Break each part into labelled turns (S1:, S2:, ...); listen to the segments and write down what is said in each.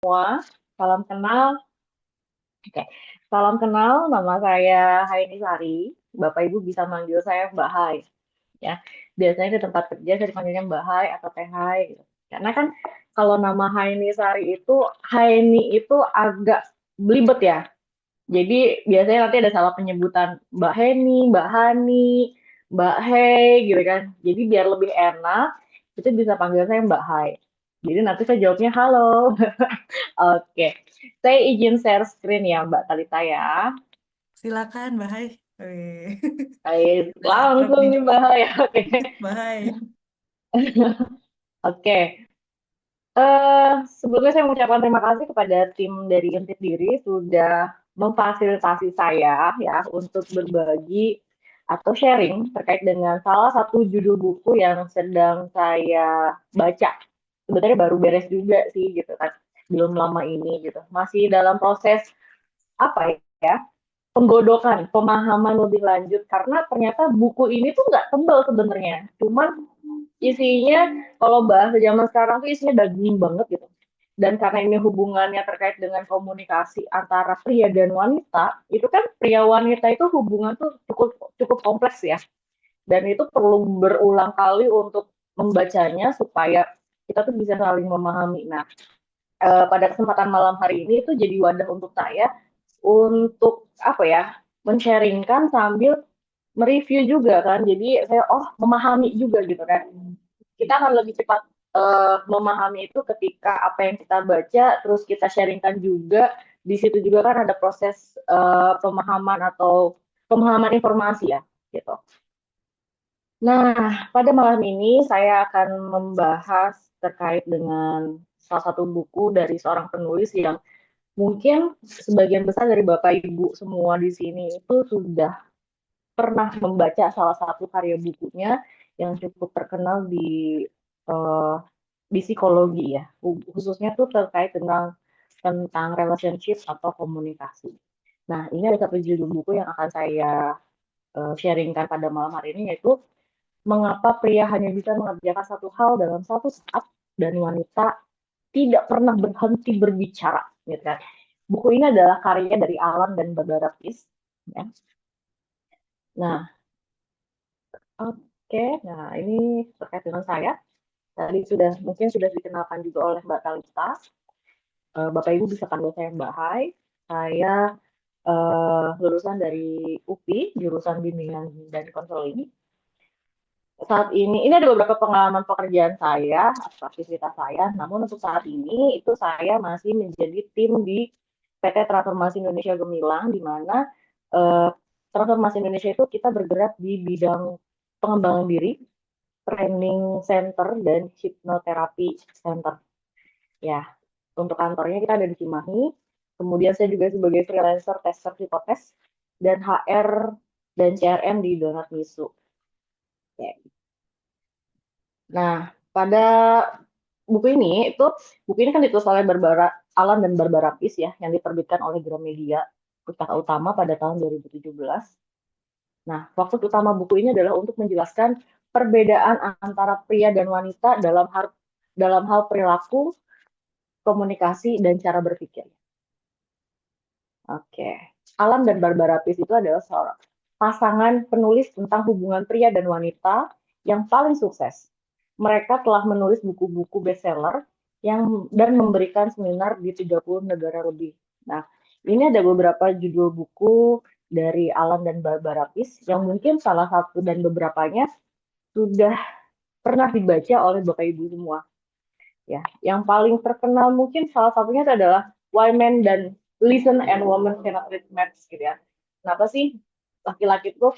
S1: Semua, salam kenal. Oke, salam kenal. Nama saya Haini Sari. Bapak Ibu bisa manggil saya Mbak Hai. Ya, biasanya di tempat kerja saya dipanggilnya Mbak Hai atau Teh Hai. Gitu. Karena kan kalau nama Haini Sari itu Haini itu agak belibet ya. Jadi biasanya nanti ada salah penyebutan Mbak Heni, Mbak Hani, Mbak Hei gitu kan. Jadi biar lebih enak, itu bisa panggil saya Mbak Hai. Jadi nanti saya jawabnya halo. Oke, saya izin share screen ya Mbak Talita ya.
S2: Silakan, Bahai. Wih,
S1: Baik,
S2: udah akrab
S1: langsung
S2: nih.
S1: nih Mbak Hai. Oke,
S2: Bahai.
S1: oke. Sebelumnya saya mengucapkan terima kasih kepada tim dari Intip Diri sudah memfasilitasi saya ya untuk berbagi atau sharing terkait dengan salah satu judul buku yang sedang saya baca. Sebenarnya baru beres juga sih gitu kan, belum lama ini gitu. Masih dalam proses apa ya? Penggodokan, pemahaman lebih lanjut karena ternyata buku ini tuh nggak tebal sebenarnya. Cuman isinya kalau bahasa zaman sekarang tuh isinya daging banget gitu. Dan karena ini hubungannya terkait dengan komunikasi antara pria dan wanita, itu kan pria wanita itu hubungan tuh cukup cukup kompleks ya. Dan itu perlu berulang kali untuk membacanya supaya kita tuh bisa saling memahami. Nah, pada kesempatan malam hari ini itu jadi wadah untuk saya untuk apa ya, men-sharingkan sambil mereview juga kan. Jadi saya memahami juga gitu kan. Kita akan lebih cepat memahami itu ketika apa yang kita baca terus kita sharingkan juga. Di situ juga kan ada proses pemahaman atau pemahaman informasi ya gitu. Nah, pada malam ini saya akan membahas terkait dengan salah satu buku dari seorang penulis yang mungkin sebagian besar dari Bapak Ibu semua di sini itu sudah pernah membaca salah satu karya bukunya yang cukup terkenal eh, di psikologi ya, khususnya tuh terkait tentang relationship atau komunikasi. Nah, ini ada satu judul buku yang akan saya sharingkan pada malam hari ini yaitu Mengapa Pria Hanya Bisa Mengerjakan Satu Hal Dalam Satu Saat dan Wanita Tidak Pernah Berhenti Berbicara. Gitu kan. Buku ini adalah karya dari Alan dan Barbara Pease. Ya. Nah, oke. Nah, ini terkait dengan saya. Tadi mungkin sudah dikenalkan juga oleh Mbak Talita. Bapak Ibu bisa panggil saya Mbak Hai. Saya lulusan dari UPI, jurusan Bimbingan dan Konseling. Saat ini ada beberapa pengalaman pekerjaan saya, atau aktivitas saya, namun untuk saat ini itu saya masih menjadi tim di PT Transformasi Indonesia Gemilang, di mana eh, Transformasi Indonesia itu kita bergerak di bidang pengembangan diri, training center, dan hipnoterapi center. Ya, untuk kantornya kita ada di Cimahi, kemudian saya juga sebagai freelancer tester psikotes, dan HR dan CRM di Donat Misu. Ya. Nah, pada buku ini kan ditulis oleh Alan dan Barbara Pease ya, yang diterbitkan oleh Gramedia Pustaka Utama pada tahun 2017. Nah, fokus utama buku ini adalah untuk menjelaskan perbedaan antara pria dan wanita dalam hal perilaku, komunikasi, dan cara berpikir. Oke. Alan dan Barbara Pease itu adalah seorang pasangan penulis tentang hubungan pria dan wanita yang paling sukses. Mereka telah menulis buku-buku bestseller dan memberikan seminar di 30 negara lebih. Nah, ini ada beberapa judul buku dari Alan dan Barbara Pease yang mungkin salah satu dan beberapanya sudah pernah dibaca oleh Bapak Ibu semua. Ya, yang paling terkenal mungkin salah satunya adalah Why Men dan Listen and Women Cannot Read Maps gitu ya. Kenapa sih laki-laki tuh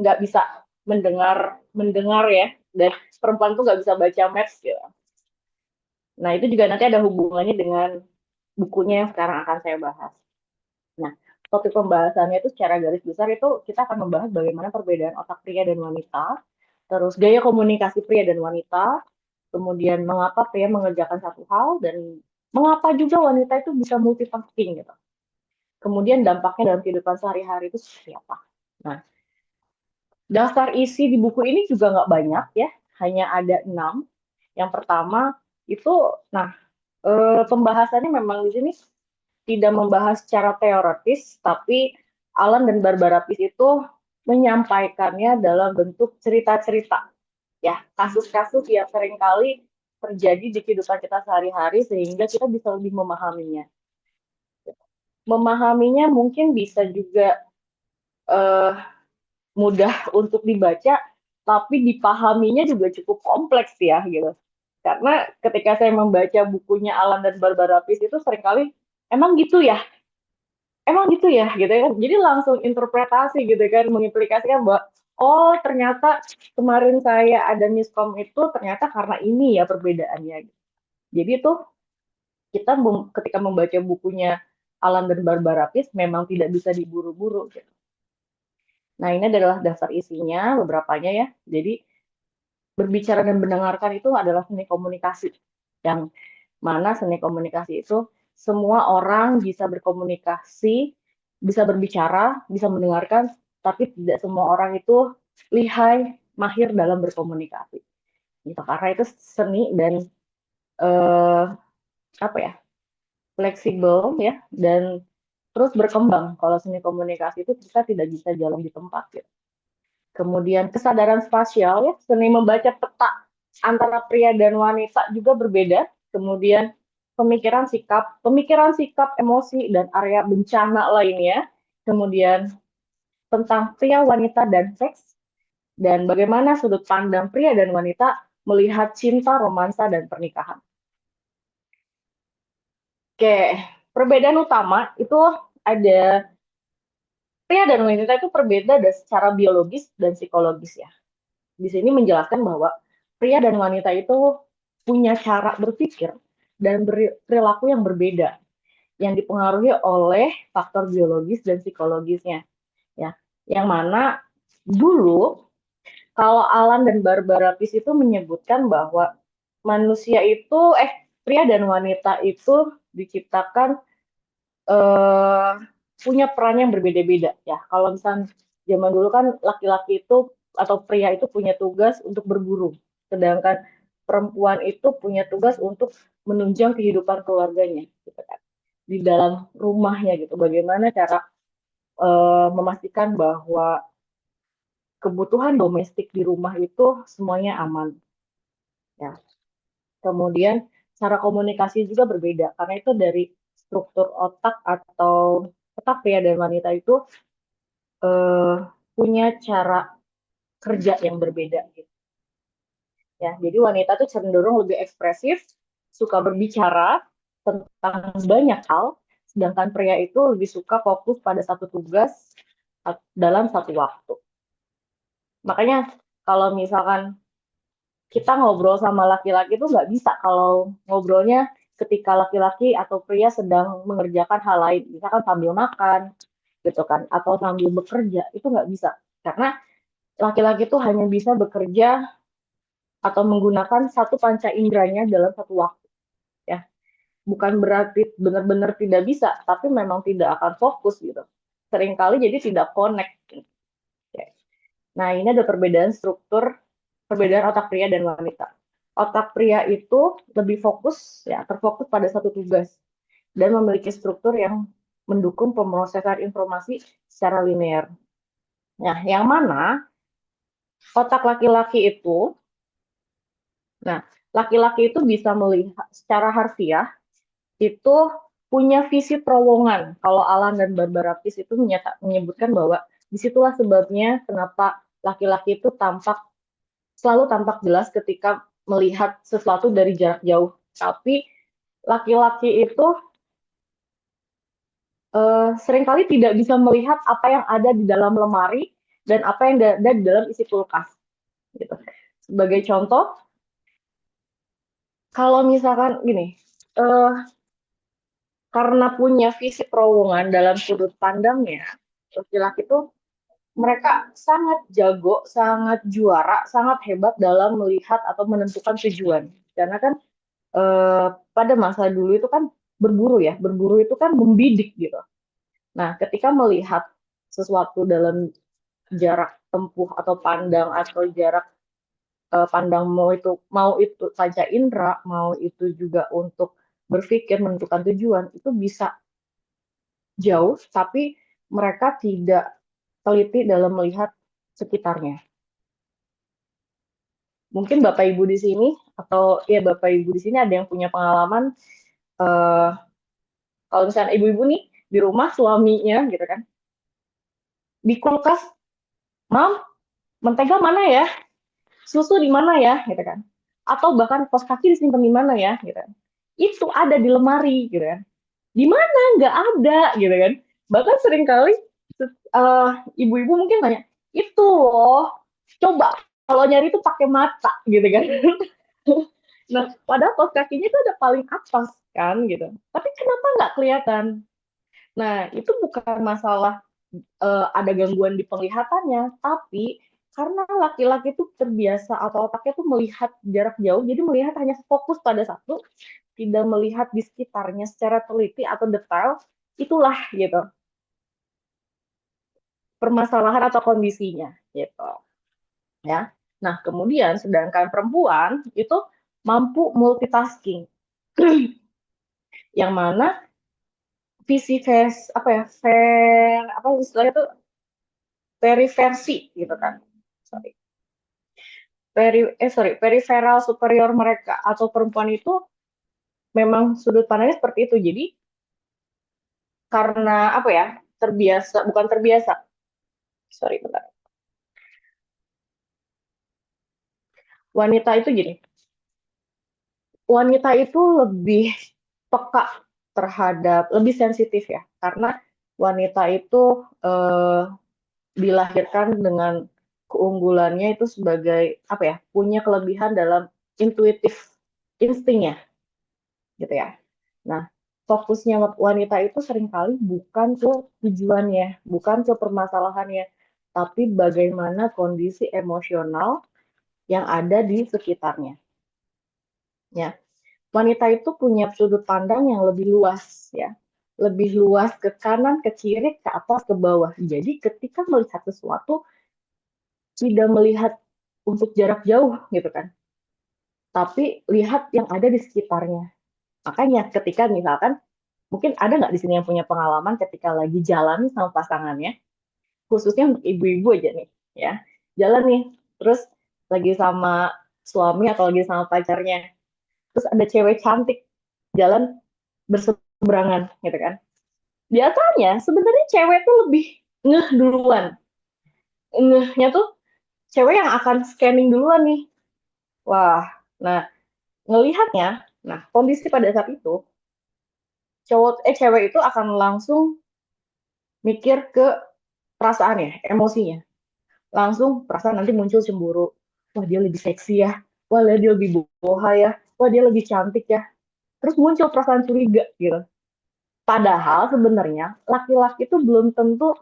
S1: nggak bisa mendengar mendengar ya, dan perempuan tuh nggak bisa baca maps gitu. Nah, itu juga nanti ada hubungannya dengan bukunya yang sekarang akan saya bahas. Nah, topik pembahasannya itu secara garis besar itu kita akan membahas bagaimana perbedaan otak pria dan wanita, terus gaya komunikasi pria dan wanita, kemudian mengapa pria mengerjakan satu hal, dan mengapa juga wanita itu bisa multitasking gitu. Kemudian dampaknya dalam kehidupan sehari-hari itu seperti apa. Nah, daftar isi di buku ini juga nggak banyak ya, hanya ada 6. Yang pertama itu, nah Pembahasannya memang di sini tidak membahas secara teoritis, tapi Alan dan Barbara Pease itu menyampaikannya dalam bentuk cerita-cerita, ya, kasus-kasus yang seringkali terjadi di kehidupan kita sehari-hari sehingga kita bisa lebih memahaminya. Memahaminya mungkin bisa juga eh, mudah untuk dibaca, tapi dipahaminya juga cukup kompleks ya gitu. Karena ketika saya membaca bukunya Alan dan Barbara Pease itu seringkali emang gitu ya gitu kan. Jadi langsung interpretasi gitu kan, mengimplikasikan bahwa oh ternyata kemarin saya ada miskom itu ternyata karena ini ya perbedaannya. Jadi itu kita ketika membaca bukunya Alan dan Barbara Pease memang tidak bisa diburu-buru gitu. Nah, ini adalah daftar isinya, beberapanya ya. Jadi, berbicara dan mendengarkan itu adalah seni komunikasi. Yang mana seni komunikasi itu semua orang bisa berkomunikasi, bisa berbicara, bisa mendengarkan, tapi tidak semua orang itu lihai, mahir dalam berkomunikasi. Gitu. Karena itu seni dan eh, apa ya, fleksibel ya, dan terus berkembang. Kalau seni komunikasi itu kita tidak bisa jalan di tempat gitu. Kemudian kesadaran spasial ya, seni membaca peta antara pria dan wanita juga berbeda. Kemudian pemikiran sikap, emosi dan area bencana lainnya. Kemudian tentang pria, wanita dan seks dan bagaimana sudut pandang pria dan wanita melihat cinta, romansa dan pernikahan. Oke, perbedaan utama itu ada pria dan wanita itu berbeda dari secara biologis dan psikologis ya. Di sini menjelaskan bahwa pria dan wanita itu punya cara berpikir dan perilaku yang berbeda yang dipengaruhi oleh faktor biologis dan psikologisnya ya. Yang mana dulu kalau Alan dan Barbara Pease itu menyebutkan bahwa manusia itu pria dan wanita itu diciptakan eh, punya peran yang berbeda-beda ya. Kalau misalnya zaman dulu kan laki-laki itu atau pria itu punya tugas untuk berburu, sedangkan perempuan itu punya tugas untuk menunjang kehidupan keluarganya, gitu kan. Di dalam rumahnya gitu. Bagaimana cara memastikan bahwa kebutuhan domestik di rumah itu semuanya aman, ya. Kemudian cara komunikasi juga berbeda karena itu dari struktur otak atau otak pria dan wanita itu eh, punya cara kerja yang berbeda gitu. Ya, jadi wanita tuh cenderung lebih ekspresif, suka berbicara tentang banyak hal, sedangkan pria itu lebih suka fokus pada satu tugas dalam satu waktu. Makanya kalau misalkan kita ngobrol sama laki-laki itu nggak bisa kalau ngobrolnya ketika laki-laki atau pria sedang mengerjakan hal lain, misalkan sambil makan, gitu kan, atau sambil bekerja, itu nggak bisa. Karena laki-laki itu hanya bisa bekerja atau menggunakan satu panca inderanya dalam satu waktu ya. Bukan berarti benar-benar tidak bisa, tapi memang tidak akan fokus gitu. Seringkali jadi tidak connect. Nah, ini ada perbedaan struktur, perbedaan otak pria dan wanita. Otak pria itu lebih fokus, ya, terfokus pada satu tugas dan memiliki struktur yang mendukung pemrosesan informasi secara linear. Nah, yang mana otak laki-laki itu, nah, laki-laki itu bisa melihat secara harfiah itu punya visi terowongan. Kalau Alan dan Barbara Pease itu menyebutkan bahwa disitulah sebabnya kenapa laki-laki itu selalu tampak jelas ketika melihat sesuatu dari jarak jauh. Tapi laki-laki itu seringkali tidak bisa melihat apa yang ada di dalam lemari dan apa yang ada di dalam isi kulkas. Gitu. Sebagai contoh, kalau misalkan gini, uh, karena punya visi terowongan dalam sudut pandangnya, laki-laki itu mereka sangat jago, sangat juara, sangat hebat dalam melihat atau menentukan tujuan. Karena kan pada masa dulu itu kan berburu ya, berburu itu kan membidik gitu. Nah, ketika melihat sesuatu dalam jarak tempuh atau pandang atau jarak pandang mau itu panca indera, mau itu juga untuk berpikir, menentukan tujuan, itu bisa jauh, tapi mereka tidak teliti dalam melihat sekitarnya. Mungkin Bapak Ibu di sini, atau ya Bapak Ibu di sini ada yang punya pengalaman, eh, kalau misalnya ibu-ibu nih, di rumah suaminya gitu kan, di kulkas, Mam, mentega mana ya? Susu di mana ya? Gitu kan. Atau bahkan kos kaki disimpan di mana ya? Gitu kan. Itu ada di lemari gitu kan. Di mana? Nggak ada gitu kan. Bahkan seringkali ibu-ibu mungkin tanya, itu loh, coba kalau nyari itu pakai mata gitu kan. Nah, padahal kos kakinya itu ada paling atas kan gitu. Tapi kenapa nggak kelihatan? Nah, itu bukan masalah ada gangguan di penglihatannya, tapi karena laki-laki itu terbiasa atau otaknya tuh melihat jarak jauh, jadi melihat hanya fokus pada satu, tidak melihat di sekitarnya secara teliti atau detail, itulah gitu permasalahan atau kondisinya gitu ya. Nah, kemudian sedangkan perempuan itu mampu multitasking, yang mana visi face apa ya, apa istilahnya itu periversi gitu kan. Sorry. Peripheral superior mereka atau perempuan itu memang sudut pandangnya seperti itu. Jadi karena apa ya, terbiasa, bukan terbiasa, sorry bentar. Wanita itu gini, wanita itu lebih peka terhadap, lebih sensitif ya, karena wanita itu dilahirkan dengan keunggulannya itu sebagai apa ya, punya kelebihan dalam intuitif instingnya gitu ya. Nah, fokusnya wanita itu seringkali bukan ke tujuannya, bukan ke permasalahannya, tapi bagaimana kondisi emosional yang ada di sekitarnya. Ya, wanita itu punya sudut pandang yang lebih luas, ya, lebih luas ke kanan, ke kiri, ke atas, ke bawah. Jadi ketika melihat sesuatu, tidak melihat untuk jarak jauh, gitu kan, tapi lihat yang ada di sekitarnya. Makanya ketika misalkan, mungkin ada nggak di sini yang punya pengalaman ketika lagi jalan sama pasangannya, khususnya untuk ibu-ibu aja nih, ya, jalan nih, terus lagi sama suami atau lagi sama pacarnya, terus ada cewek cantik jalan berseberangan, gitu kan. Biasanya sebenarnya cewek tuh lebih ngeh duluan, ngehnya tuh cewek yang akan scanning duluan nih. Wah, nah ngelihatnya, nah kondisi pada saat itu cewek itu akan langsung mikir ke perasaannya, emosinya. Langsung perasaan nanti muncul cemburu. Wah, dia lebih seksi ya. Wah, dia lebih boha ya. Wah, dia lebih cantik ya. Terus muncul perasaan curiga gitu. Padahal sebenarnya laki-laki itu belum tentu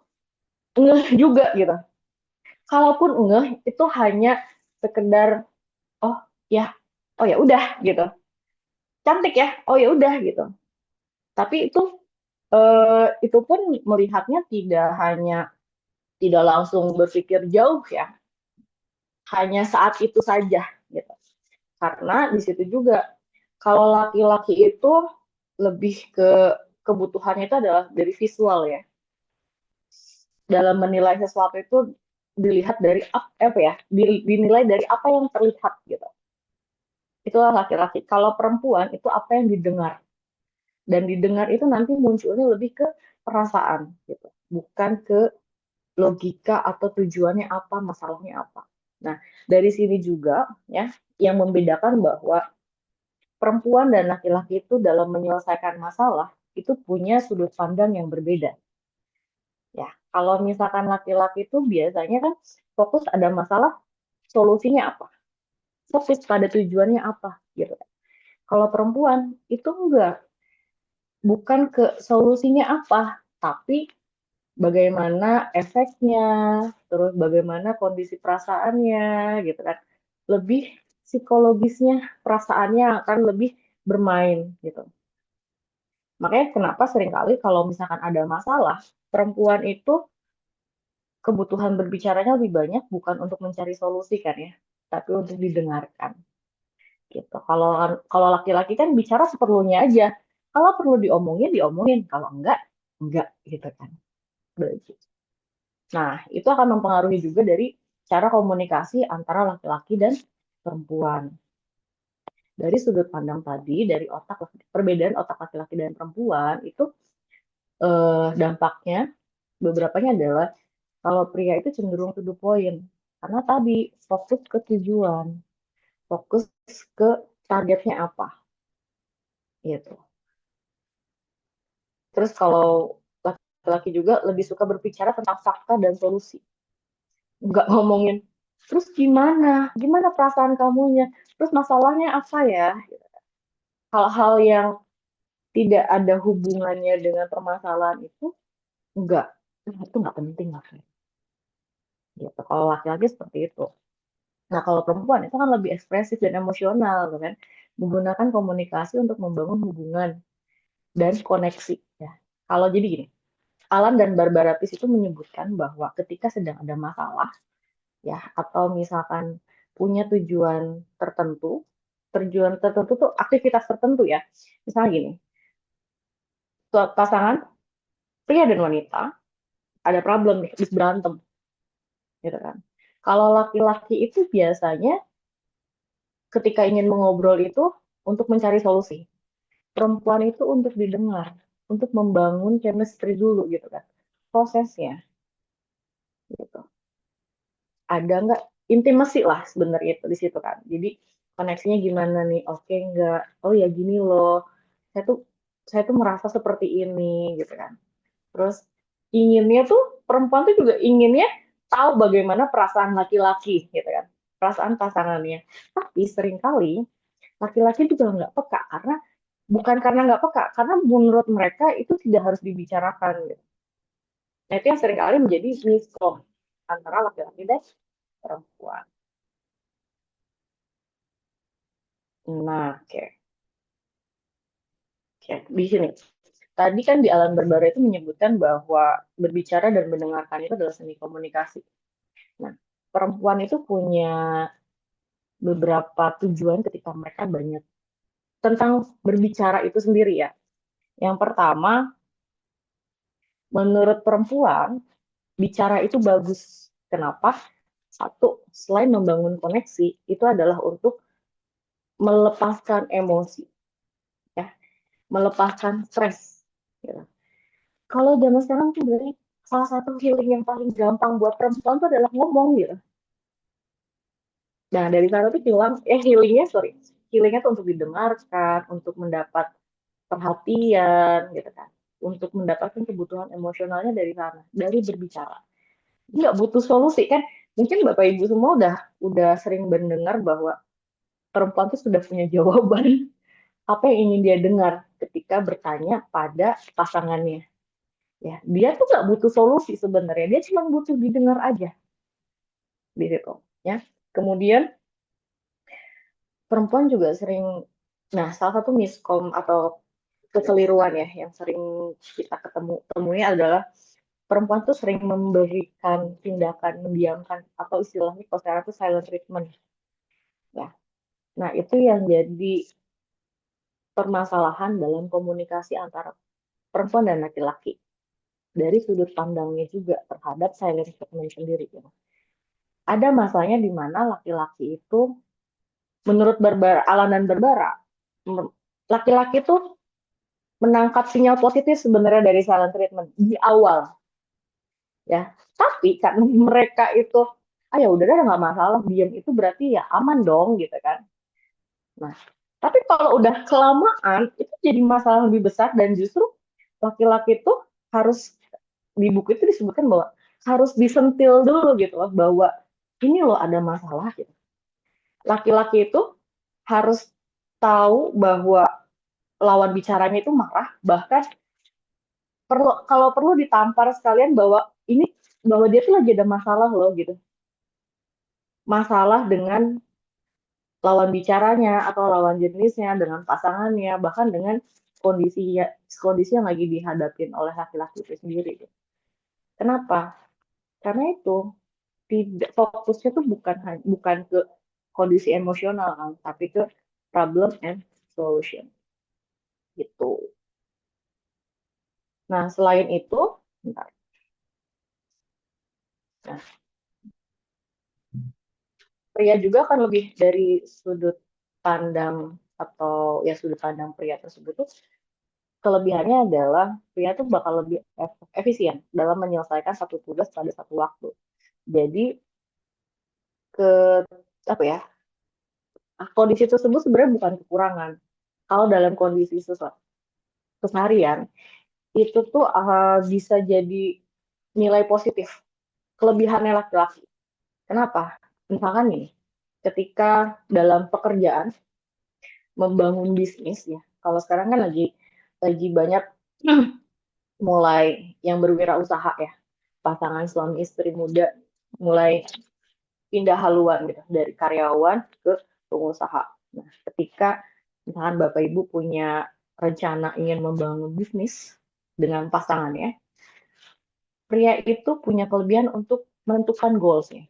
S1: ngeh juga gitu. Kalaupun ngeh itu hanya sekedar, oh ya, oh ya udah gitu. Cantik ya, oh ya udah gitu. Tapi itu pun melihatnya tidak langsung berpikir jauh ya, hanya saat itu saja gitu. Karena di situ juga kalau laki-laki itu lebih ke kebutuhannya itu adalah dari visual ya. Dalam menilai sesuatu itu dilihat dari apa ya? Dinilai dari apa yang terlihat gitu. Itulah laki-laki. Kalau perempuan itu apa yang didengar. Dan didengar itu nanti munculnya lebih ke perasaan gitu. Bukan ke logika atau tujuannya apa, masalahnya apa. Nah, dari sini juga ya yang membedakan bahwa perempuan dan laki-laki itu dalam menyelesaikan masalah itu punya sudut pandang yang berbeda. Ya, kalau misalkan laki-laki itu biasanya kan fokus ada masalah, solusinya apa? Fokus pada tujuannya apa gitu. Kalau perempuan itu enggak, bukan ke solusinya apa, tapi bagaimana efeknya, terus bagaimana kondisi perasaannya gitu kan. Lebih psikologisnya, perasaannya akan lebih bermain gitu. Makanya kenapa seringkali kalau misalkan ada masalah, perempuan itu kebutuhan berbicaranya lebih banyak bukan untuk mencari solusi kan ya, tapi untuk didengarkan. gitu. Kalau laki-laki kan bicara seperlunya aja. Kalau perlu diomongin, diomongin. Kalau enggak gitu kan. Begitu. Nah, itu akan mempengaruhi juga dari cara komunikasi antara laki-laki dan perempuan. Dari sudut pandang tadi, dari perbedaan otak laki-laki dan perempuan, itu dampaknya, beberapanya adalah kalau pria itu cenderung to the point. Karena tadi, fokus ke tujuan, fokus ke targetnya apa, gitu. Terus kalau laki-laki juga lebih suka berbicara tentang fakta dan solusi. Nggak ngomongin, terus gimana? Gimana perasaan kamunya? Terus masalahnya apa ya? Hal-hal yang tidak ada hubungannya dengan permasalahan enggak. Itu nggak penting lah. Gitu. Kalau laki-laki seperti itu. Nah, kalau perempuan itu kan lebih ekspresif dan emosional, gitu kan? Menggunakan komunikasi untuk membangun hubungan dan koneksi. Ya. Kalau jadi gini, Alan dan Barbara Pease itu menyebutkan bahwa ketika sedang ada masalah, ya, atau misalkan punya tujuan tertentu tuh aktivitas tertentu ya. Misalnya gini, suatu pasangan pria dan wanita ada problem nih, habis berantem, gitu kan. Kalau laki-laki itu biasanya ketika ingin mengobrol itu untuk mencari solusi. Perempuan itu untuk didengar, untuk membangun chemistry dulu gitu kan. Prosesnya gitu. Ada nggak intimasi lah sebenarnya itu di situ kan. Jadi koneksinya gimana nih? Oke nggak? Oh ya gini loh. Saya tuh saya tuh merasa seperti ini gitu kan. Terus inginnya tuh perempuan tuh juga inginnya tahu bagaimana perasaan laki-laki gitu kan. Perasaan pasangannya. Tapi seringkali laki-laki juga nggak peka karena bukan karena nggak peka, karena menurut mereka itu tidak harus dibicarakan gitu. Nah, itu yang seringkali menjadi miskom antara laki-laki dan perempuan. Nah, oke. Oke, di sini. Tadi kan di Alam Berbara itu menyebutkan bahwa berbicara dan mendengarkan itu adalah seni komunikasi. Nah, perempuan itu punya beberapa tujuan ketika mereka banyak tentang berbicara itu sendiri ya. Yang pertama, menurut perempuan, bicara itu bagus. Kenapa? Satu, selain membangun koneksi, itu adalah untuk melepaskan emosi, ya, melepaskan stres. Gitu. Kalau zaman sekarang tuh dari salah satu healing yang paling gampang buat perempuan itu adalah ngomong gitu. Nah dari sana tuh healingnya tuh untuk didengarkan, untuk mendapat perhatian gitu kan, untuk mendapatkan kebutuhan emosionalnya dari sana, dari berbicara. Nggak butuh solusi kan? Mungkin bapak ibu semua udah sering mendengar bahwa perempuan itu sudah punya jawaban apa yang ingin dia dengar ketika bertanya pada pasangannya. Ya, dia tuh nggak butuh solusi sebenarnya, dia cuma butuh didengar aja di situ. Ya, kemudian perempuan juga sering, nah salah satu miskom atau kekeliruan ya yang sering kita temui adalah perempuan tuh sering memberikan tindakan mendiamkan atau istilahnya kalau sekarang tuh silent treatment. Ya, nah itu yang jadi permasalahan dalam komunikasi antara perempuan dan laki-laki dari sudut pandangnya juga terhadap silent treatment sendiri. Ya. Ada masanya di mana laki-laki itu, menurut Alan dan Barbara, laki-laki itu menangkap sinyal positif sebenarnya dari silent treatment di awal, ya. Tapi kan mereka itu, ya udah nggak masalah, diam itu berarti ya aman dong, gitu kan. Nah, tapi kalau udah kelamaan itu jadi masalah lebih besar dan justru laki-laki itu harus di buku itu disebutkan bahwa harus disentil dulu gitu loh bahwa ini loh ada masalah gitu. Laki-laki itu harus tahu bahwa lawan bicaranya itu marah, bahkan kalau perlu ditampar sekalian bahwa dia tuh lagi ada masalah loh gitu. Masalah dengan lawan bicaranya atau lawan jenisnya, dengan pasangannya, bahkan dengan kondisi kondisi yang lagi dihadapin oleh laki-laki itu sendiri. Kenapa? Karena itu tidak fokusnya tuh bukan ke kondisi emosional kan, tapi ke problem and solution gitu. Nah, selain itu, bentar. Nah, pria juga kan lebih dari sudut pandang atau ya sudut pandang pria tersebut tuh kelebihannya adalah pria tuh bakal lebih efisien dalam menyelesaikan satu tugas pada satu waktu. Jadi ke apa ya, kondisi tersebut sebenarnya bukan kekurangan. Kalau dalam kondisi keseharian itu tuh bisa jadi nilai positif kelebihannya laki-laki. Kenapa? Misalkan nih, ketika dalam pekerjaan membangun bisnis ya. Kalau sekarang kan lagi banyak mulai yang berwirausaha ya. Pasangan suami istri muda mulai pindah haluan gitu dari karyawan ke pengusaha. Nah, ketika misalkan Bapak Ibu punya rencana ingin membangun bisnis dengan pasangannya, pria itu punya kelebihan untuk menentukan goals-nya.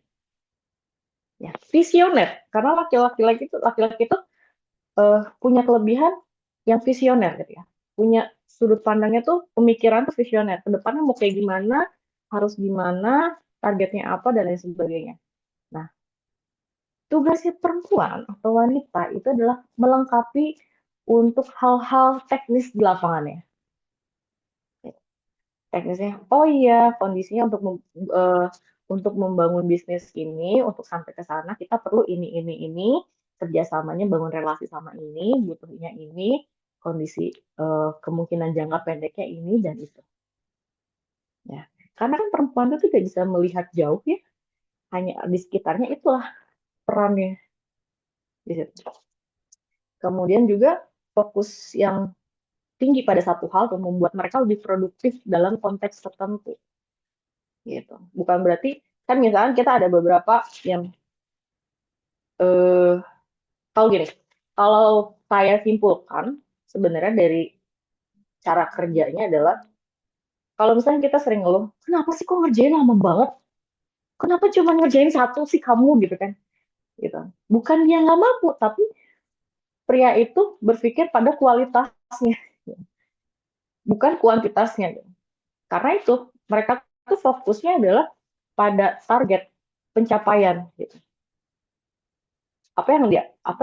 S1: Ya, visioner. Karena laki-laki itu punya kelebihan yang visioner gitu ya. Punya sudut pandangnya tuh pemikiran tuh visioner. Kedepannya mau kayak gimana, harus gimana, targetnya apa dan lain sebagainya. Nah, tugasnya perempuan atau wanita itu adalah melengkapi untuk hal-hal teknis di lapangannya. Teknisnya, oh iya, kondisinya untuk membangun bisnis ini, untuk sampai ke sana kita perlu ini, kerjasamanya bangun relasi sama ini, butuhnya ini, kondisi kemungkinan jangka pendeknya ini dan itu. Ya, karena kan perempuan itu tidak bisa melihat jauh ya, hanya di sekitarnya itulah perannya di situ. Kemudian juga fokus yang tinggi pada satu hal untuk membuat mereka lebih produktif dalam konteks tertentu gitu. Bukan berarti kan misalkan kita ada beberapa yang eh kalau gini, kalau saya simpulkan sebenarnya dari cara kerjanya adalah kalau misalnya kita sering ngeluh, kenapa sih kok ngerjain lama banget? Kenapa cuma ngerjain satu sih kamu gitu kan? Gitu. Bukan dia nggak mampu, tapi pria itu berpikir pada kualitasnya, bukan kuantitasnya. Gitu. Karena itu mereka tuh fokusnya adalah pada target pencapaian. Gitu. Apa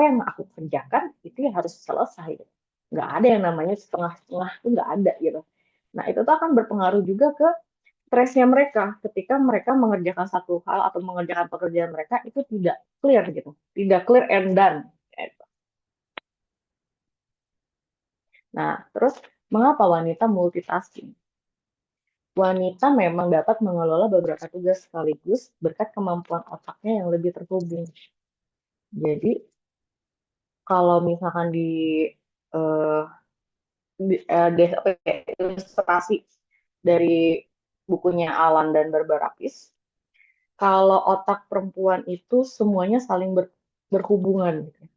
S1: yang aku kerjakan itu yang harus selesai. Gitu. Nggak ada yang namanya setengah-setengah itu nggak ada gitu. Nah itu tuh akan berpengaruh juga ke stresnya mereka ketika mereka mengerjakan satu hal atau mengerjakan pekerjaan mereka itu tidak clear gitu, tidak clear and done. Gitu. Nah terus mengapa wanita multitasking? Wanita memang dapat mengelola beberapa tugas sekaligus berkat kemampuan otaknya yang lebih terhubung. Jadi kalau misalkan uh, apa ya, ilustrasi dari bukunya Alan dan Barbara Pease, kalau otak perempuan itu semuanya saling berhubungan, gitu.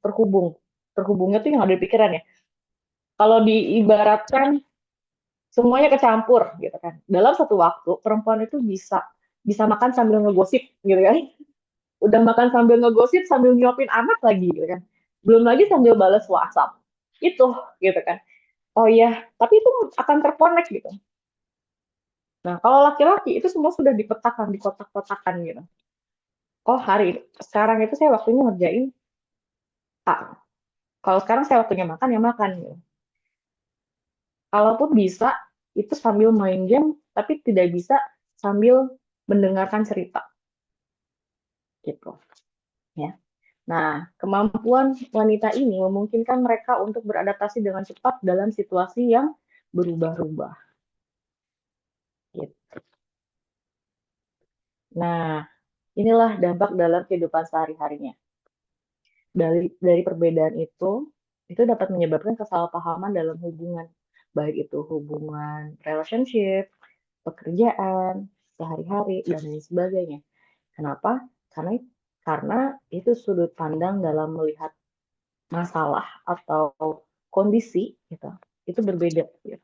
S1: Terhubungnya tuh yang ada di pikiran ya. Kalau diibaratkan semuanya kecampur gitu kan. Dalam satu waktu perempuan itu bisa bisa makan sambil ngegosip gitu kan. Udah makan sambil ngegosip sambil nyuapin anak lagi gitu kan. Belum lagi sambil balas WhatsApp. Itu gitu kan. Oh iya, tapi itu akan terkonek gitu. Nah, kalau laki-laki itu semua sudah dipetakan, di kotak-kotakan gitu. Oh, sekarang itu saya waktunya ngerjain A. Kalau sekarang saya waktunya makan, ya makan gitu. Kalaupun bisa, itu sambil main game, tapi tidak bisa sambil mendengarkan cerita. Gitu. Ya. Nah, kemampuan wanita ini memungkinkan mereka untuk beradaptasi dengan cepat dalam situasi yang berubah-ubah. Gitu. Nah, inilah dampak dalam kehidupan sehari-harinya. Dari perbedaan itu dapat menyebabkan kesalahpahaman dalam hubungan, baik itu hubungan relationship, pekerjaan, sehari-hari, dan lain sebagainya. Kenapa? Karena itu sudut pandang dalam melihat masalah atau kondisi gitu, itu berbeda. Gitu.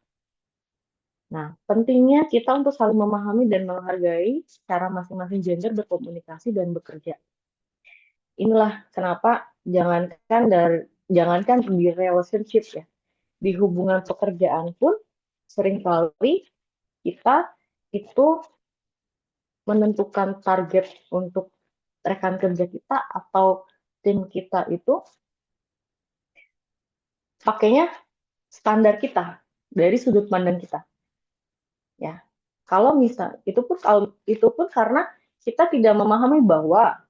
S1: Nah, pentingnya kita untuk saling memahami dan menghargai cara masing-masing gender berkomunikasi dan bekerja. Inilah kenapa jangankan jangankan di relationship ya, di hubungan pekerjaan pun seringkali kita itu menentukan target untuk rekan kerja kita atau tim kita itu pakainya standar kita dari sudut pandang kita ya. Kalau misal itu pun karena kita tidak memahami bahwa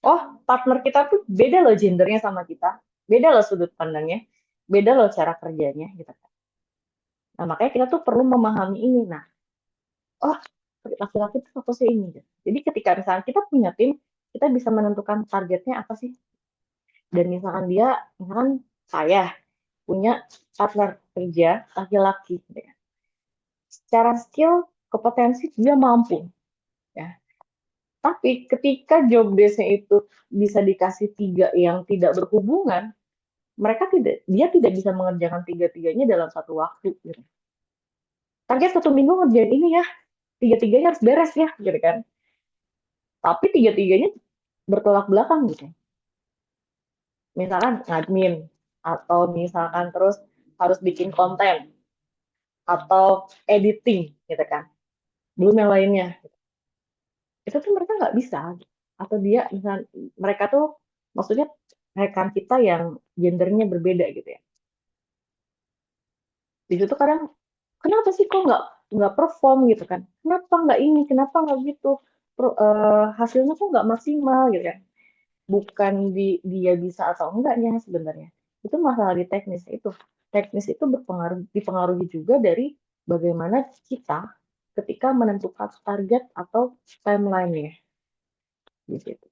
S1: oh partner kita tuh beda loh gendernya sama kita, beda loh sudut pandangnya, beda loh cara kerjanya gitu kan. Nah makanya kita tuh perlu memahami ini. Nah, oh laki-laki tuh fokusnya ini. Gitu. Jadi ketika misalnya kita punya tim, kita bisa menentukan targetnya apa sih. Dan misalkan saya punya partner kerja laki-laki, gitu ya. Secara skill, kompetensi dia mampu, ya. Tapi ketika job desk-nya itu bisa dikasih 3 yang tidak berhubungan, dia tidak bisa mengerjakan tiga-tiganya dalam satu waktu. Gitu. Target 1 minggu ngerjain ini ya, tiga-tiganya harus beres ya, gitu kan. Tapi tiga-tiganya bertolak belakang gitu. Misalkan admin, atau misalkan terus harus bikin konten, atau editing, gitu kan. Belum yang lainnya. Itu tuh mereka nggak bisa. Atau mereka tuh, maksudnya rekan kita yang gendernya berbeda gitu ya. Di situ kadang, kenapa sih kok nggak perform gitu kan? Kenapa nggak ini? Kenapa nggak gitu? Hasilnya kok nggak maksimal gitu kan? Bukan dia bisa atau enggaknya sebenarnya. Itu masalah di teknis itu. Teknis itu dipengaruhi juga dari bagaimana kita ketika menentukan target atau timeline-nya gitu.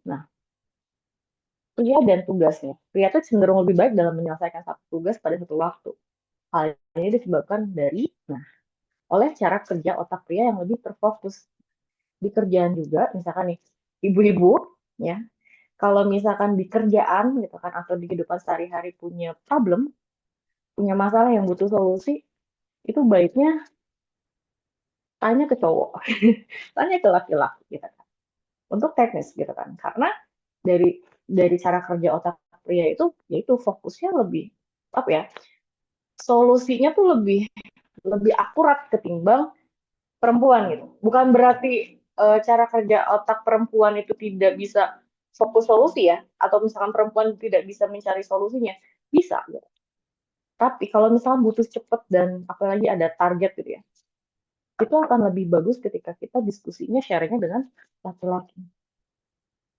S1: Nah, pria dan tugasnya. Pria itu cenderung lebih baik dalam menyelesaikan satu tugas pada satu waktu. Hal ini disebabkan oleh cara kerja otak pria yang lebih terfokus. Di kerjaan juga, misalkan nih, ibu-ibu, ya, kalau misalkan di kerjaan gitu kan atau di kehidupan sehari-hari punya problem, punya masalah yang butuh solusi, itu baiknya tanya ke cowok, tanya ke laki-laki gitu kan. Untuk teknis gitu kan. Karena dari cara kerja otak pria itu yaitu fokusnya lebih apa ya? Solusinya tuh lebih lebih akurat ketimbang perempuan gitu. Bukan berarti cara kerja otak perempuan itu tidak bisa fokus solusi ya, atau misalkan perempuan tidak bisa mencari solusinya, bisa. Gitu. Tapi kalau misalnya butuh cepet dan apalagi ada target gitu ya, itu akan lebih bagus ketika kita diskusinya sharingnya dengan laki-laki.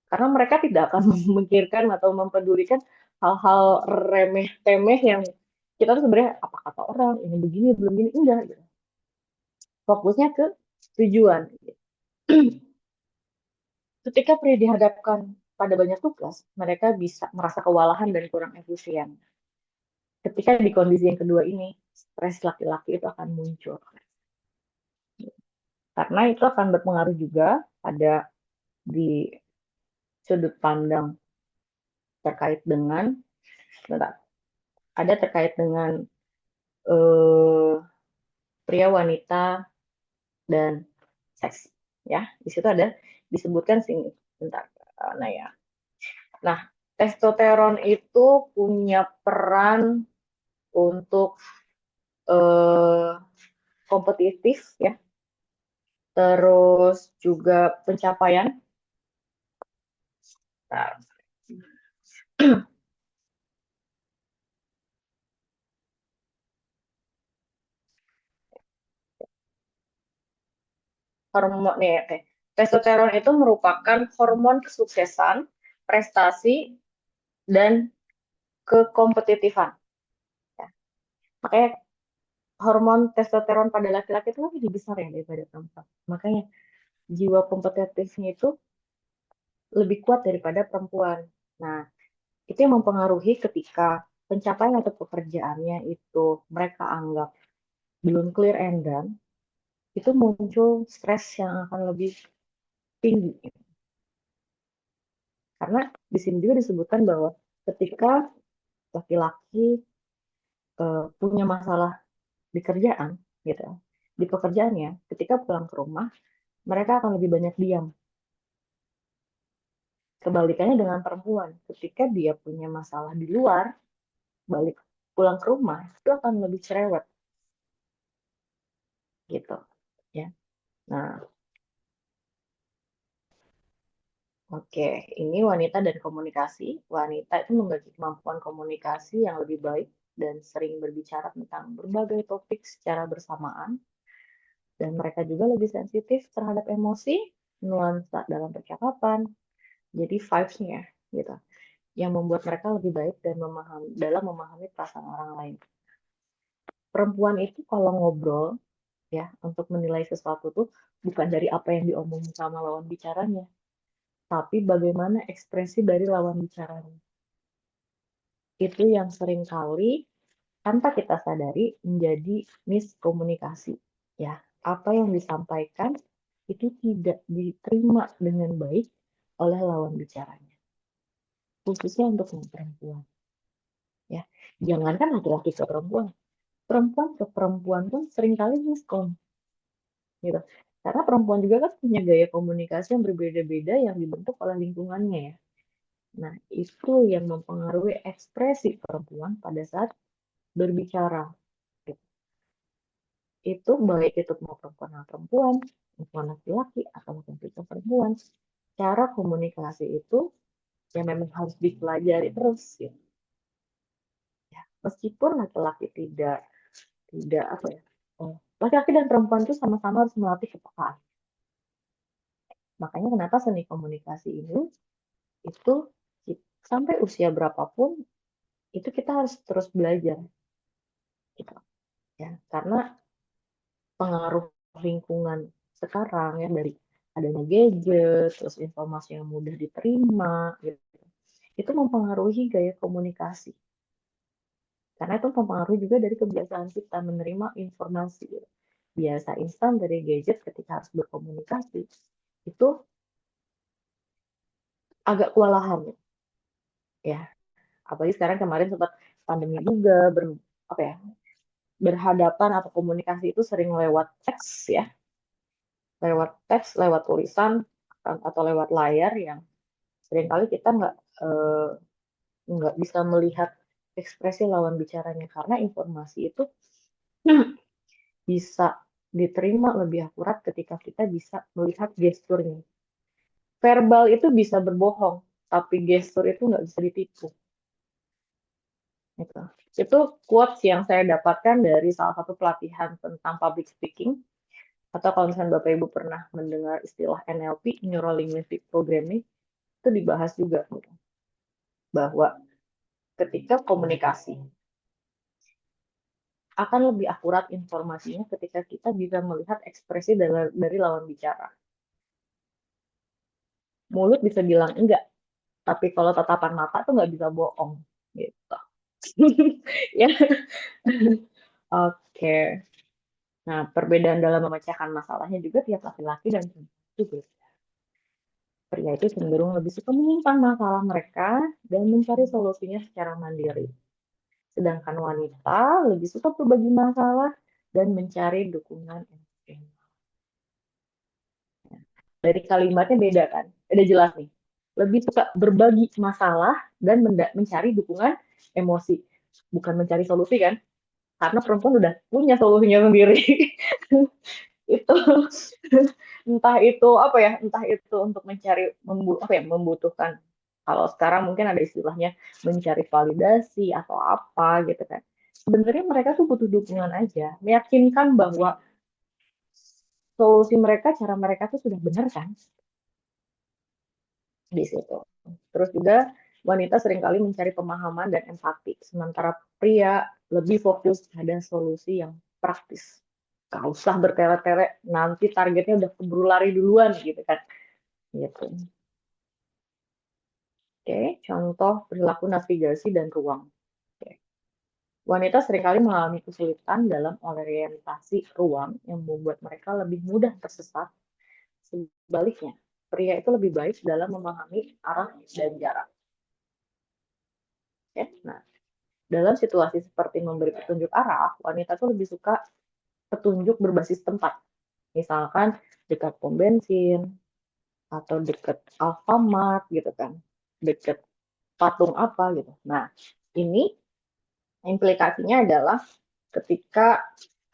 S1: Karena mereka tidak akan memikirkan atau mempedulikan hal-hal remeh-temeh yang kita tuh sebenarnya apa kata orang, ini begini, belum gini, enggak. Gitu. Fokusnya ke tujuan. Gitu. Ketika pria dihadapkan pada banyak tugas, mereka bisa merasa kewalahan dan kurang efisien. Ketika di kondisi yang kedua ini, stres laki-laki itu akan muncul. Karena itu akan berpengaruh juga pada di sudut pandang terkait dengan, ada terkait dengan eh, pria, wanita, dan seks. Ya, di situ ada disebutkan sini. Bentar, nah ya. Nah, testosteron itu punya peran untuk eh, kompetitif ya, terus juga pencapaian. Nah, hormon nih, oke. Testosteron itu merupakan hormon kesuksesan, prestasi, dan kekompetitifan. Ya. Makanya hormon testosteron pada laki-laki itu lebih besar ya daripada perempuan. Makanya jiwa kompetitifnya itu lebih kuat daripada perempuan. Nah, itu yang mempengaruhi ketika pencapaian atau pekerjaannya itu mereka anggap belum clear and done, itu muncul stres yang akan lebih tinggi. Karena di sini juga disebutkan bahwa ketika laki-laki punya masalah di kerjaan, gitu, di pekerjaannya, ketika pulang ke rumah, mereka akan lebih banyak diam. Kebalikannya dengan perempuan, ketika dia punya masalah di luar, balik pulang ke rumah itu akan lebih cerewet gitu ya. Nah, oke, ini wanita dan komunikasi. Wanita itu memiliki kemampuan komunikasi yang lebih baik dan sering berbicara tentang berbagai topik secara bersamaan. Dan mereka juga lebih sensitif terhadap emosi, nuansa dalam percakapan. Jadi vibes-nya gitu, yang membuat mereka lebih baik dan dalam memahami perasaan orang lain. Perempuan itu kalau ngobrol ya untuk menilai sesuatu tuh bukan dari apa yang diomongin sama lawan bicaranya, tapi bagaimana ekspresi dari lawan bicaranya. Itu yang sering kali tanpa kita sadari menjadi miskomunikasi. Ya, apa yang disampaikan itu tidak diterima dengan baik oleh lawan bicaranya, khususnya untuk yang perempuan. Ya, jangankan laki-laki ke perempuan, perempuan ke perempuan pun seringkali miskom, gitu. Karena perempuan juga kan punya gaya komunikasi yang berbeda-beda yang dibentuk oleh lingkungannya ya. Nah, itu yang mempengaruhi ekspresi perempuan pada saat berbicara. Gitu. Itu baik itu mau perempuan sama perempuan, perempuan laki-laki, atau laki-laki ke perempuan. Cara komunikasi itu yang memang harus dipelajari terus. Gitu. Ya. Meskipun laki-laki tidak apa ya, laki-laki dan perempuan itu sama-sama harus melatih kepekaan. Makanya kenapa seni komunikasi ini itu sampai usia berapapun itu kita harus terus belajar gitu ya, karena pengaruh lingkungan sekarang ya, dari adanya gadget terus informasi yang mudah diterima gitu, itu mempengaruhi gaya komunikasi, karena itu mempengaruhi juga dari kebiasaan kita menerima informasi gitu. Biasa instan dari gadget ketika harus berkomunikasi itu agak kewalahan ya, apalagi sekarang kemarin sempat pandemi juga apa ya, berhadapan atau komunikasi itu sering lewat teks ya, lewat teks, lewat tulisan atau lewat layar yang seringkali kita eh, nggak bisa melihat ekspresi lawan bicaranya, karena informasi itu bisa diterima lebih akurat ketika kita bisa melihat gesturnya. Verbal itu bisa berbohong, tapi gestur itu nggak bisa ditipu. Gitu. Itu quotes yang saya dapatkan dari salah satu pelatihan tentang public speaking. Atau kalau misalnya Bapak Ibu pernah mendengar istilah NLP, Neuro Linguistic Programming, itu dibahas juga gitu, bahwa ketika komunikasi akan lebih akurat informasinya ketika kita bisa melihat ekspresi dari lawan bicara. Mulut bisa bilang enggak, tapi kalau tatapan mata tuh nggak bisa bohong gitu. Ya, oke. Okay. Nah, perbedaan dalam memecahkan masalahnya juga tiap laki-laki dan perempuan itu beda. Pria itu cenderung lebih suka menyimpan masalah mereka dan mencari solusinya secara mandiri. Sedangkan wanita lebih suka berbagi masalah dan mencari dukungan emosional. Dari kalimatnya beda kan? Beda jelas nih. Lebih suka berbagi masalah dan mencari dukungan emosi. Bukan mencari solusi kan? Karena perempuan udah punya solusinya sendiri. Itu entah itu apa ya, entah itu untuk mencari apa ya, membutuhkan, kalau sekarang mungkin ada istilahnya mencari validasi atau apa gitu kan, sebenarnya mereka tuh butuh dukungan aja, meyakinkan bahwa solusi mereka, cara mereka tuh sudah benar kan di situ. Terus juga wanita seringkali mencari pemahaman dan empati, sementara pria lebih fokus pada solusi yang praktis. Gak usah bertele-tele, nanti targetnya udah keburu lari duluan gitu kan. Gitu. Oke, contoh perilaku navigasi dan ruang. Oke. Wanita seringkali mengalami kesulitan dalam orientasi ruang yang membuat mereka lebih mudah tersesat. Sebaliknya, pria itu lebih baik dalam memahami arah dan jarak. Oke. Nah, dalam situasi seperti memberi petunjuk arah, wanita tuh lebih suka petunjuk berbasis tempat. Misalkan dekat pom bensin, atau deket Alfamart gitu kan, deket patung apa gitu. Nah, ini implikasinya adalah ketika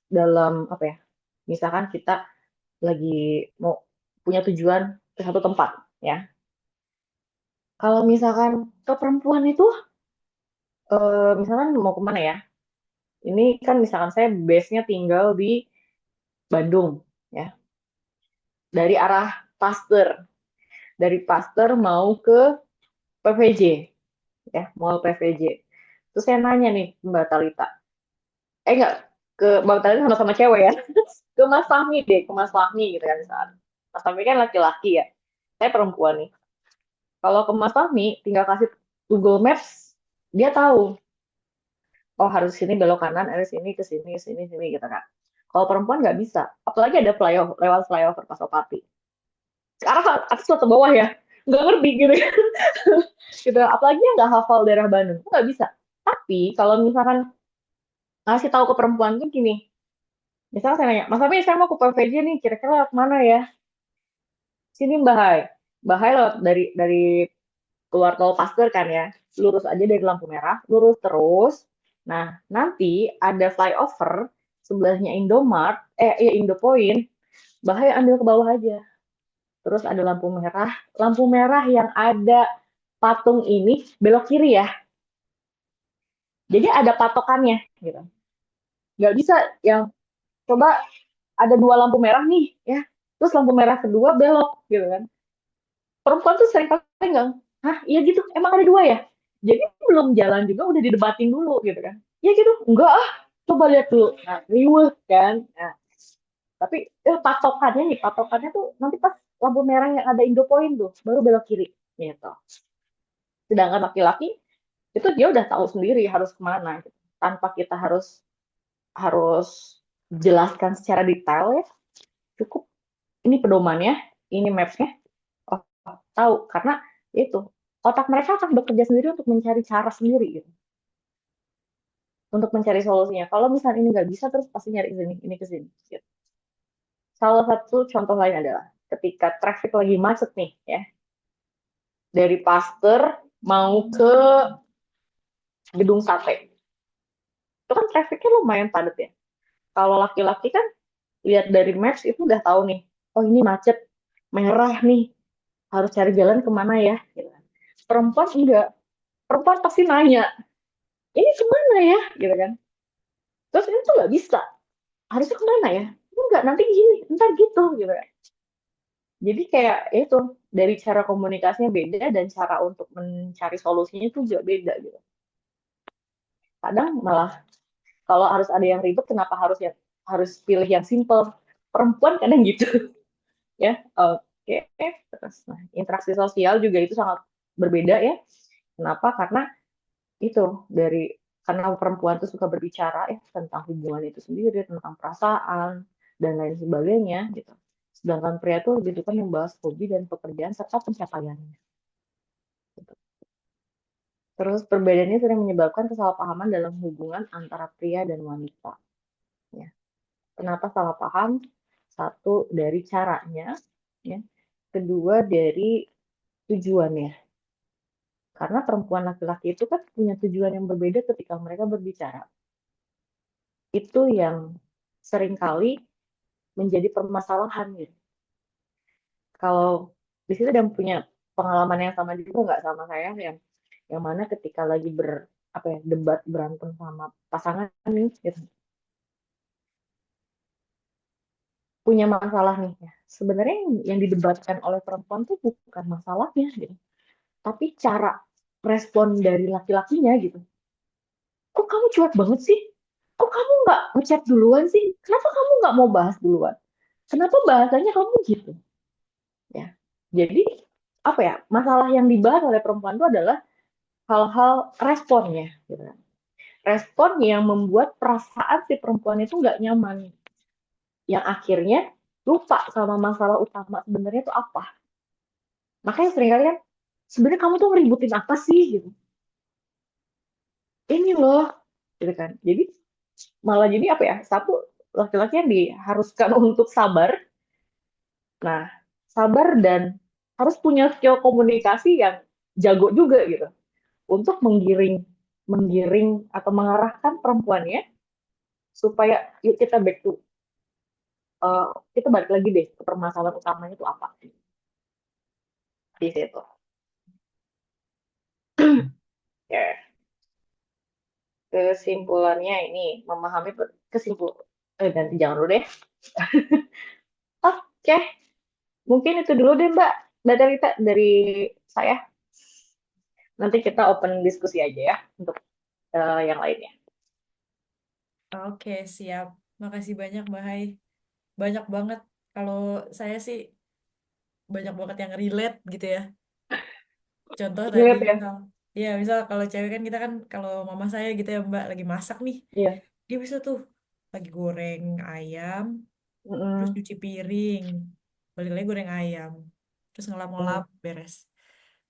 S1: dalam apa ya, misalkan kita lagi mau punya tujuan ke satu tempat ya. Kalau misalkan ke perempuan itu, misalkan mau kemana ya? Ini kan misalkan saya base-nya tinggal di Bandung ya, dari arah Pasteur, dari Pasteur mau ke PVJ ya, mau PVJ. Terus saya nanya nih Mbak Talita, enggak, ke Mbak Talita sama-sama cewek ya, ke Mas Fahmi deh, ke Mas Fahmi gitu kan saat. Mas Fahmi kan laki-laki ya, saya perempuan nih. Kalau ke Mas Fahmi, tinggal kasih Google Maps, dia tahu. Oh harus sini belok kanan, harus sini ke sini, sini, sini gitu kan. Kalau perempuan nggak bisa, apalagi ada flyover, lewat flyover Pasopati. Sekarang atas atau bawah ya, nggak ngerti gitu kan. Gitu. Apalagi yang nggak hafal daerah Bandung, itu nggak bisa. Tapi kalau misalkan ngasih tahu ke perempuan tuh gini, misalnya saya nanya, Mas Fahmi saya mau ke PVJ nih, kira-kira lewat mana ya? Sini Mbak Hai. Mbak Hai lewat dari keluar tol Paster kan ya, lurus aja dari lampu merah, lurus terus. Nah, nanti ada flyover sebelahnya Indomart, ya Indopoint, bahaya ambil ke bawah aja. Terus ada lampu merah yang ada patung ini belok kiri ya. Jadi ada patokannya gitu. Nggak bisa yang coba ada dua lampu merah nih ya, terus lampu merah kedua belok gitu kan. Perempuan tuh sering kali nggak, hah iya gitu, emang ada dua ya? Jadi belum jalan juga udah didebatin dulu gitu kan. Ya gitu, enggak ah, coba lihat dulu. Nah, riweuh kan. Nah, tapi patokannya tuh nanti pas lampu merah yang ada Indopoint tuh, baru belok kiri gitu. Sedangkan laki-laki itu dia udah tahu sendiri harus kemana gitu. Tanpa kita harus harus jelaskan secara detail ya, cukup ini pedomannya, ini mapsnya, oh, tahu karena itu otak mereka akan bekerja sendiri untuk mencari cara sendiri gitu, untuk mencari solusinya. Kalau misalnya ini nggak bisa terus pasti nyari ini ke sini gitu. Salah satu contoh lain adalah ketika traffic lagi macet nih ya, dari Pasteur mau ke gedung sate, itu kan trafficnya lumayan padat ya. Kalau laki-laki kan lihat dari maps itu udah tahu nih, oh ini macet merah nih, harus cari jalan kemana ya gitu kan. Perempuan enggak, perempuan pasti nanya ini kemana ya gitu kan. Terus ini tuh nggak bisa, harusnya kemana ya, enggak nanti gini ntar gitu gitu kan. Jadi kayak itu dari cara komunikasinya beda dan cara untuk mencari solusinya itu juga beda gitu. Kadang malah kalau harus ada yang ribet kenapa harus pilih yang simple. Perempuan kadang gitu ya. Oke, terus nah, interaksi sosial juga itu sangat berbeda ya. Kenapa? Karena itu karena perempuan itu suka berbicara ya tentang hubungan itu sendiri, tentang perasaan dan lain sebagainya gitu. Sedangkan pria itu lebih suka membahas hobi dan pekerjaan serta pencapaiannya. Gitu. Terus perbedaannya sering menyebabkan kesalahpahaman dalam hubungan antara pria dan wanita. Ya. Kenapa salah paham? Satu dari caranya, ya. Kedua dari tujuannya. Karena perempuan laki-laki itu kan punya tujuan yang berbeda ketika mereka berbicara. Itu yang seringkali menjadi permasalahan gitu. Kalau di situ dan punya pengalaman yang sama juga nggak sama saya yang mana ketika lagi apa ya debat berantem sama pasangan nih gitu, punya masalah nih ya. Sebenarnya yang didebatkan oleh perempuan tuh bukan masalahnya gitu, tapi cara respon dari laki-lakinya gitu. Kok kamu cuek banget sih? Kok kamu nggak ngechat duluan sih? Kenapa kamu nggak mau bahas duluan? Kenapa bahasanya kamu gitu? Ya, jadi apa ya? Masalah yang dibahas oleh perempuan itu adalah hal-hal responnya, gitu kan. Respon yang membuat perasaan si perempuan itu nggak nyaman, yang akhirnya lupa sama masalah utama sebenarnya itu apa. Makanya seringkali kan, sebenarnya kamu tuh ngeributin apa sih gitu. Ini loh, gitu kan. Jadi malah jadi apa ya? Satu, laki-laki yang diharuskan untuk sabar. Nah, sabar dan harus punya skill komunikasi yang jago juga gitu untuk menggiring menggiring atau mengarahkan perempuannya supaya yuk kita back to uh, kita balik lagi deh ke permasalahan utamanya itu apa di situ. Ya, kesimpulannya ini memahami kesimpul nanti jangan dulu deh. Oke, mungkin itu dulu deh Mbak Darita dari saya. Nanti kita open diskusi aja ya untuk yang lainnya.
S2: Oke, siap. Makasih banyak, Mbak Hai. Banyak banget. Kalau saya sih banyak banget yang relate gitu ya. Contoh tadi,
S1: Relate ya?
S2: misal kalau cewek kan kita kan, kalau mama saya gitu ya Mbak, lagi masak nih.
S1: Iya.
S2: Dia bisa tuh, lagi goreng ayam, terus
S1: Mm-mm.
S2: cuci piring, balik lagi goreng ayam, terus ngelap-ngelap,
S1: Mm.
S2: beres.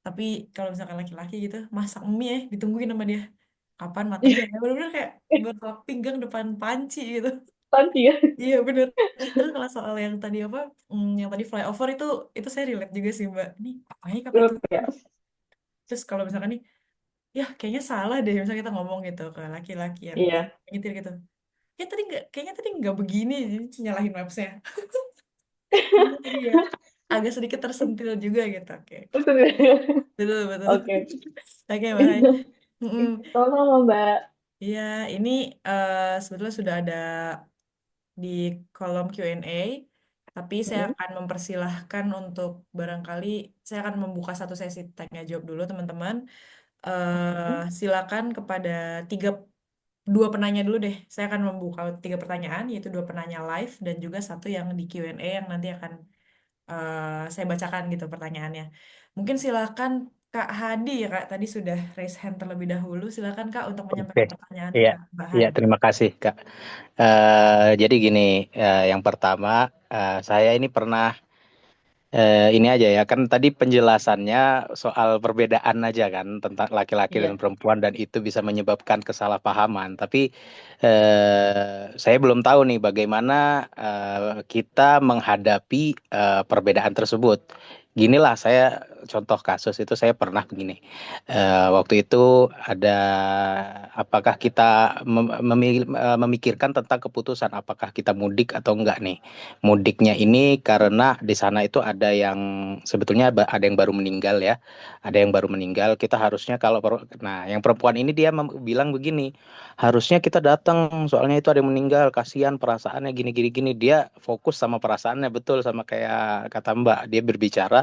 S2: Tapi kalau misalkan laki-laki gitu, masak mie ya, ditungguin sama dia. Kapan matangnya ya? Bener-bener kayak bertolak pinggang depan panci gitu.
S1: Panci ya?
S2: Iya bener. Terus kalau soal yang tadi apa, yang tadi flyover itu saya relate juga sih Mbak. Nih, ngapain apa itu?
S1: Relate ya?
S2: Terus kalau misalkan nih, ya kayaknya salah deh, misalnya kita ngomong gitu ke laki-laki yang
S1: Iya.
S2: nyetir gitu. Kayaknya tadi nggak begini, jadi nyalahin mapsnya. Jadi ya agak sedikit tersentil juga gitu. Oke, betul betul.
S1: Oke.
S2: Oke, Mbak. Mm-mm.
S1: Sama-sama Mbak.
S2: Iya, ini sebetulnya sudah ada di kolom Q&A, tapi saya
S1: Mm-mm.
S2: akan mempersilahkan untuk barangkali saya akan membuka satu sesi tanya jawab dulu teman-teman. Silakan kepada tiga dua penanya dulu deh. Saya akan membuka tiga pertanyaan, yaitu dua penanya live dan juga satu yang di Q&A yang nanti akan saya bacakan gitu pertanyaannya. Mungkin silakan Kak Hadi ya Kak, tadi sudah raise hand terlebih dahulu. Silakan Kak untuk
S3: Oke,
S2: menyampaikan pertanyaannya
S3: iya,
S2: ke Mbak
S3: iya,
S2: Hai.
S3: terima kasih, Kak. Jadi gini, yang pertama, saya ini pernah ini aja ya, kan tadi penjelasannya soal perbedaan aja kan tentang laki-laki dan
S1: Iya.
S3: perempuan dan itu bisa menyebabkan kesalahpahaman. Tapi saya belum tahu nih bagaimana kita menghadapi perbedaan tersebut. Ginilah saya contoh kasus itu saya pernah begini. Waktu itu ada apakah kita memikirkan tentang keputusan apakah kita mudik atau enggak nih. Mudiknya ini karena di sana itu ada yang sebetulnya ada yang baru meninggal ya. Ada yang baru meninggal. Kita harusnya kalau nah yang perempuan ini dia bilang begini, harusnya kita datang soalnya itu ada yang meninggal, kasihan perasaannya gini gini gini. Dia fokus sama perasaannya betul sama kayak kata Mbak, dia berbicara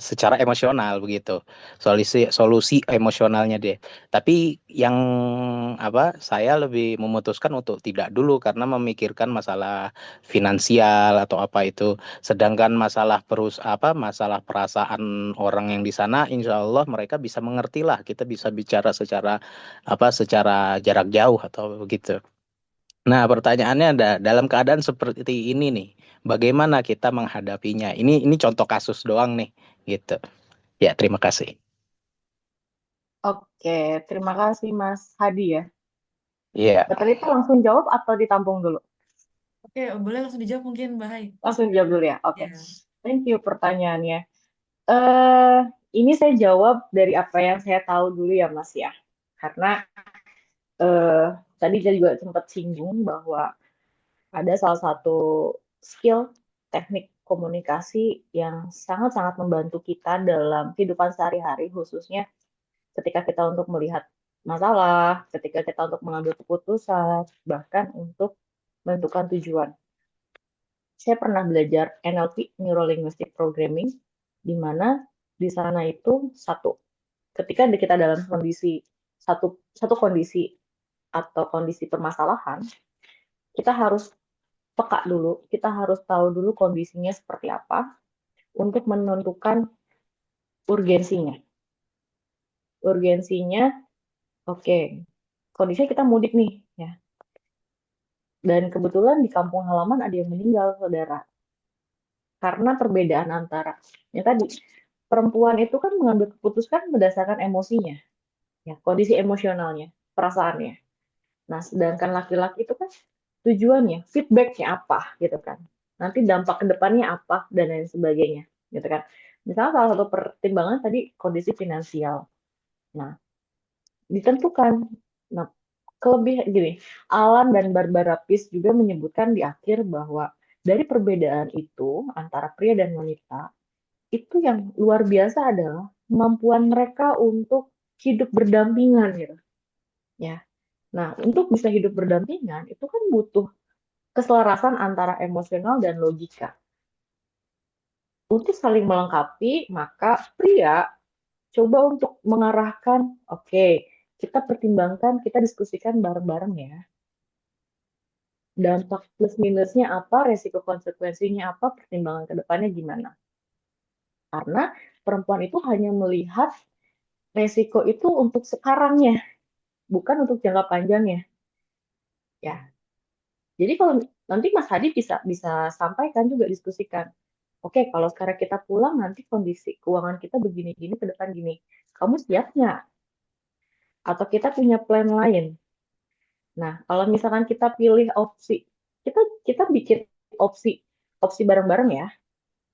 S3: secara emosional begitu. Solusi solusi emosionalnya dia. Tapi yang apa saya lebih memutuskan untuk tidak dulu karena memikirkan masalah finansial atau apa itu. Sedangkan masalah masalah perasaan orang yang di sana, insya Allah mereka bisa mengerti lah. Kita bisa bicara secara jarak jauh atau begitu. Nah, pertanyaannya ada dalam keadaan seperti ini nih, bagaimana kita menghadapinya? Ini contoh kasus doang nih, gitu. Ya, terima kasih.
S1: Oke, terima kasih Mas Hadi ya.
S3: Iya,
S1: Mbak Talita langsung jawab atau ditampung dulu?
S2: Oke, boleh langsung dijawab mungkin Mbak Hai.
S1: Langsung jawab dulu ya. Oke.
S2: Ya.
S1: Thank you pertanyaannya. eh ini saya jawab dari apa yang saya tahu dulu ya Mas ya. Karena eh tadi saya juga sempat singgung bahwa ada salah satu skill teknik komunikasi yang sangat-sangat membantu kita dalam kehidupan sehari-hari, khususnya ketika kita untuk melihat masalah, ketika kita untuk mengambil keputusan, bahkan untuk menentukan tujuan. Saya pernah belajar NLP, Neuro Linguistic Programming, di mana di sana itu ketika kita dalam kondisi satu kondisi atau kondisi permasalahan, kita harus peka dulu, kita harus tahu dulu kondisinya seperti apa untuk menentukan urgensinya. Urgensinya, oke, kondisinya kita mudik nih, ya. Dan kebetulan di kampung halaman ada yang meninggal, saudara. Karena perbedaan antara, ya tadi, perempuan itu kan mengambil keputusan berdasarkan emosinya, ya, kondisi emosionalnya, perasaannya. Nah, sedangkan laki-laki itu kan tujuannya, feedbacknya apa, gitu kan. Nanti dampak ke depannya apa, dan lain sebagainya. gitu kan. Misalnya salah satu pertimbangan tadi kondisi finansial. Nah, ditentukan. Nah, gini, Alan dan Barbara Pease juga menyebutkan di akhir bahwa dari perbedaan itu antara pria dan wanita, itu yang luar biasa adalah kemampuan mereka untuk hidup berdampingan gitu. Ya. Nah, untuk bisa hidup berdampingan itu kan butuh keselarasan antara emosional dan logika. Untuk saling melengkapi, maka pria coba untuk mengarahkan, oke, kita pertimbangkan, kita diskusikan bareng-bareng ya. Dampak plus minusnya apa, resiko konsekuensinya apa, pertimbangan ke depannya gimana. Karena perempuan itu hanya melihat resiko itu untuk sekarangnya, bukan untuk jangka panjangnya. Ya. Jadi kalau nanti Mas Hadi bisa bisa sampaikan juga diskusikan. Oke, kalau sekarang kita pulang nanti kondisi keuangan kita begini-gini ke depan gini. Kamu siap nggak? Atau kita punya plan lain? Nah, kalau misalkan kita pilih opsi, kita kita bikin opsi opsi bareng-bareng ya.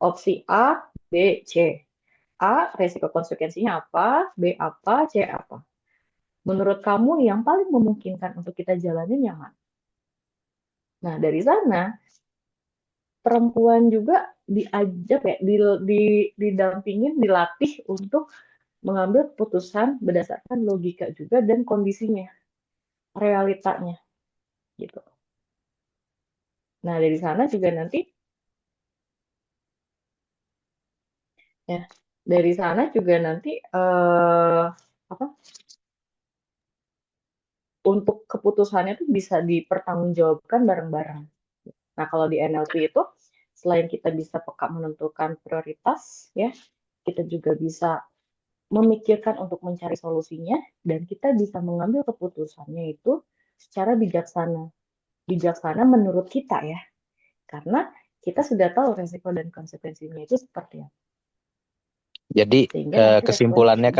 S1: Opsi A, B, C. A, resiko konsekuensinya apa, B apa, C apa. Menurut kamu yang paling memungkinkan untuk kita jalanin yang mana? Nah, dari sana perempuan juga diajak ya, didampingin, dilatih untuk mengambil keputusan berdasarkan logika juga dan kondisinya, realitanya gitu. Nah, dari sana juga nanti ya, dari sana juga nanti apa? Untuk keputusannya tuh bisa dipertanggungjawabkan bareng-bareng. Nah, kalau di NLP itu selain kita bisa peka menentukan prioritas ya, kita juga bisa memikirkan untuk mencari solusinya dan kita bisa mengambil keputusannya itu secara bijaksana. Bijaksana menurut kita ya. Karena kita sudah tahu resiko dan konsekuensinya itu seperti apa.
S3: Jadi
S1: Sehingga nanti
S3: kesimpulannya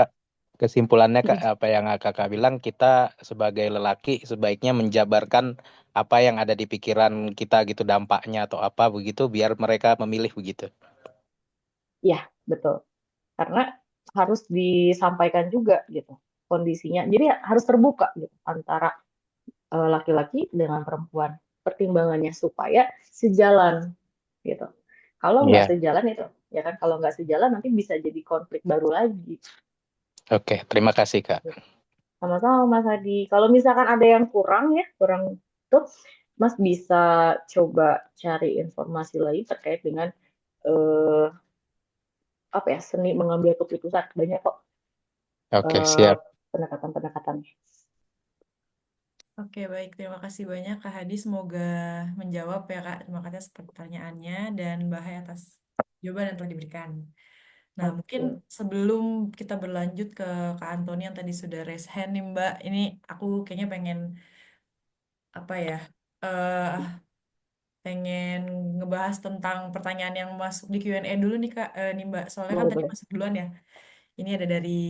S1: responnya
S3: Kak, apa yang Kakak bilang, kita sebagai lelaki sebaiknya menjabarkan apa yang ada di pikiran kita gitu, dampaknya atau apa begitu, biar mereka memilih begitu.
S1: ya betul. Karena harus disampaikan juga gitu kondisinya. Jadi harus terbuka gitu antara laki-laki dengan perempuan pertimbangannya supaya sejalan gitu. Kalau nggak
S3: Iya.
S1: sejalan itu ya kan, kalau nggak sejalan nanti bisa jadi konflik baru lagi.
S3: Oke, terima kasih Kak.
S1: Sama-sama Mas Hadi. Kalau misalkan ada yang kurang ya, kurang tuh Mas bisa coba cari informasi lagi terkait dengan eh, apa ya, seni mengambil keputusan. Banyak kok
S3: Oke,
S1: eh,
S3: siap.
S1: pendekatan-pendekatannya.
S2: Oke, baik. Terima kasih banyak Kak Hadi. Semoga menjawab ya Kak. Terima kasih atas pertanyaannya dan Bahaya atas jawaban yang telah diberikan. Nah, mungkin
S1: Oke.
S2: sebelum kita berlanjut ke Kak Antoni yang tadi sudah raise hand nih Mbak, ini aku kayaknya pengen apa ya? eh Pengen ngebahas tentang pertanyaan yang masuk di Q&A dulu nih Kak, nih Mbak. Soalnya kan
S1: Boleh,
S2: tadi
S1: boleh.
S2: masuk duluan ya. Ini ada dari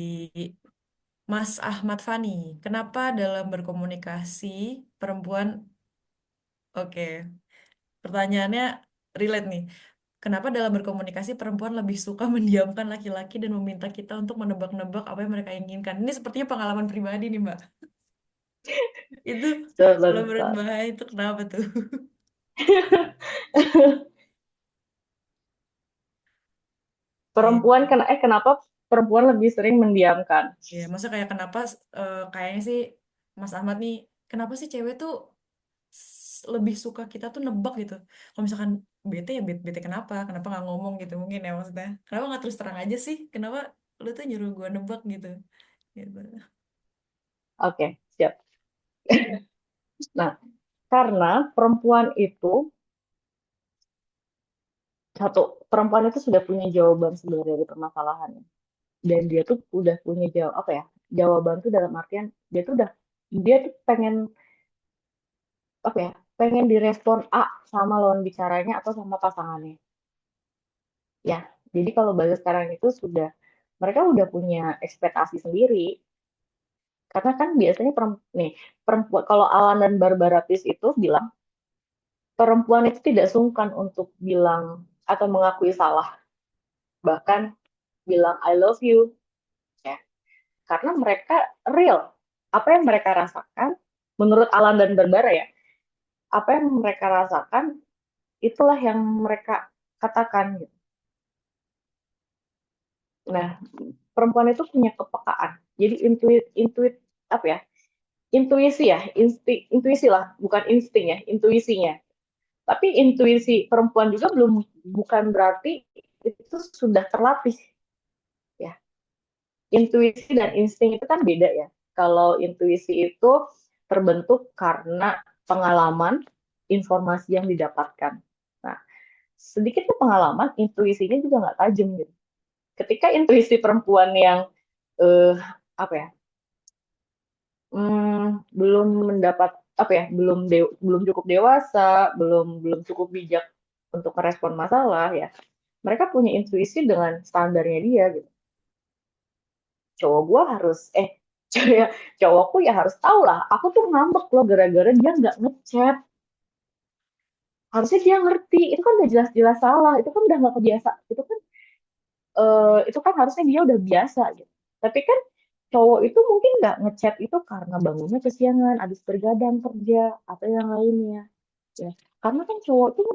S2: Mas Ahmad Fani. Kenapa dalam berkomunikasi perempuan, oke, pertanyaannya relate nih. Kenapa dalam berkomunikasi perempuan lebih suka mendiamkan laki-laki dan meminta kita untuk menebak-nebak apa yang mereka inginkan? Ini sepertinya pengalaman pribadi nih Mbak. Itu kalau menurut
S1: Sebentar.
S2: Mbak itu kenapa tuh? Iya.
S1: Kenapa perempuan lebih sering mendiamkan?
S2: Ya, masa kayak kenapa kayaknya sih Mas Ahmad nih, kenapa sih cewek tuh lebih suka kita tuh nebak gitu. Kalau misalkan bete ya bete, bete kenapa? Kenapa nggak ngomong gitu mungkin ya maksudnya. Kenapa nggak terus terang aja sih? Kenapa lu tuh nyuruh gua nebak gitu? Gitu.
S1: Oke, siap. Nah, karena perempuan itu sudah punya jawaban sebenarnya dari permasalahannya. Dan dia tuh udah punya jawaban tuh dalam artian dia tuh pengen pengen direspon A sama lawan bicaranya atau sama pasangannya. Ya, jadi kalau bahasa sekarang itu mereka udah punya ekspektasi sendiri. Karena kan biasanya perempuan, kalau Alan dan Barbara Pease itu bilang perempuan itu tidak sungkan untuk bilang atau mengakui salah. bahkan bilang I love you, ya. Karena mereka real. Apa yang mereka rasakan, menurut Alan dan Barbara ya, apa yang mereka rasakan, itulah yang mereka katakan. Gitu. Nah, perempuan itu punya kepekaan. Jadi apa ya? Intuisi lah, bukan insting ya, intuisinya. Tapi intuisi perempuan juga bukan berarti itu sudah terlatih ya. Intuisi dan insting itu kan beda ya. Kalau intuisi itu terbentuk karena pengalaman, informasi yang didapatkan. Nah, sedikitnya pengalaman, intuisinya juga nggak tajam gitu. Ketika intuisi perempuan yang eh, apa ya, belum mendapat apa ya, belum cukup dewasa, belum cukup bijak untuk merespon masalah ya. Mereka punya intuisi dengan standarnya dia gitu. Cowok gua harus cowokku ya harus tahu lah. Aku tuh ngambek loh gara-gara dia nggak ngechat. Harusnya dia ngerti. Itu kan udah jelas-jelas salah. Itu kan udah nggak kebiasa. Itu kan harusnya dia udah biasa gitu. Tapi kan cowok itu mungkin nggak ngechat itu karena bangunnya kesiangan, habis bergadang kerja atau yang lainnya. Ya. Karena kan cowok tuh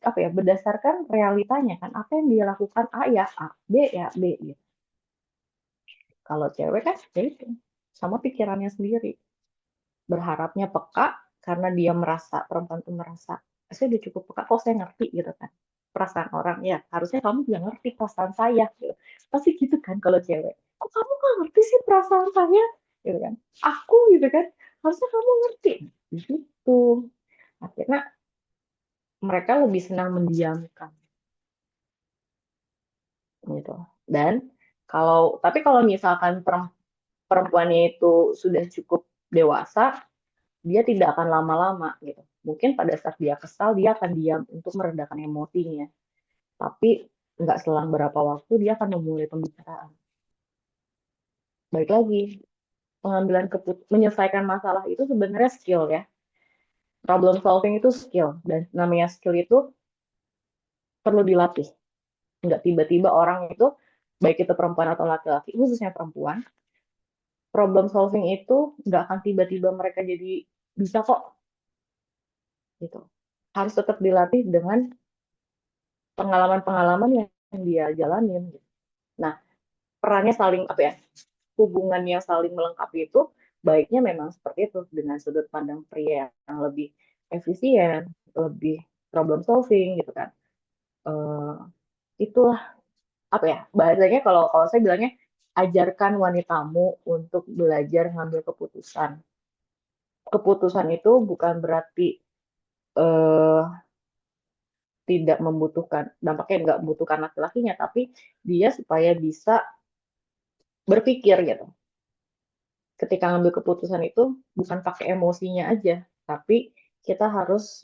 S1: apa ya, berdasarkan realitanya kan apa yang dia lakukan A ya A, B ya B gitu. Kalau cewek kan ya itu sama pikirannya sendiri. Berharapnya peka karena dia merasa perempuan tuh merasa saya udah cukup peka kok saya ngerti gitu kan perasaan orang ya harusnya kamu juga ngerti perasaan saya gitu. Pasti gitu kan kalau cewek kok kamu nggak ngerti sih perasaan saya gitu kan aku gitu kan harusnya kamu ngerti gitu akhirnya mereka lebih senang mendiamkan gitu dan tapi kalau misalkan perempuannya itu sudah cukup dewasa dia tidak akan lama-lama gitu. Mungkin pada saat dia kesal, dia akan diam untuk meredakan emosinya. Tapi nggak selang berapa waktu, dia akan memulai pembicaraan. Baik lagi, menyelesaikan masalah itu sebenarnya skill ya. Problem solving itu skill. Dan namanya skill itu perlu dilatih. Nggak tiba-tiba orang itu, baik itu perempuan atau laki-laki, khususnya perempuan, problem solving itu nggak akan tiba-tiba mereka jadi bisa kok. Gitu. Harus tetap dilatih dengan pengalaman-pengalaman yang dia jalanin. Gitu. Nah, perannya saling apa ya? Hubungan yang saling melengkapi itu baiknya memang seperti itu dengan sudut pandang pria yang lebih efisien, lebih problem solving gitu kan. Itulah apa ya? Bahasanya kalau kalau saya bilangnya ajarkan wanitamu untuk belajar ngambil keputusan. Keputusan itu bukan berarti eh, tidak membutuhkan, dampaknya nggak membutuhkan laki-lakinya, tapi dia supaya bisa berpikir gitu. Ketika ngambil keputusan itu bukan pakai emosinya aja, tapi kita harus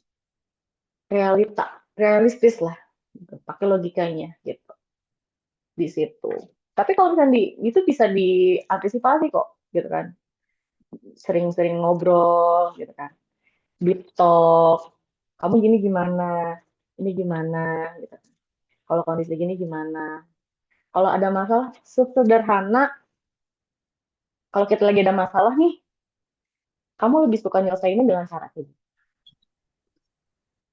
S1: realistis lah, gitu. Pakai logikanya gitu di situ. Tapi kalau misalnya itu bisa diantisipasi kok, gitu kan. Sering-sering ngobrol, gitu kan. Deep talk, kamu gini gimana, ini gimana, gitu. Kalau kondisi gini gimana. Kalau ada masalah, sesederhana, kalau kita lagi ada masalah nih, kamu lebih suka nyelesainnya dengan cara ini.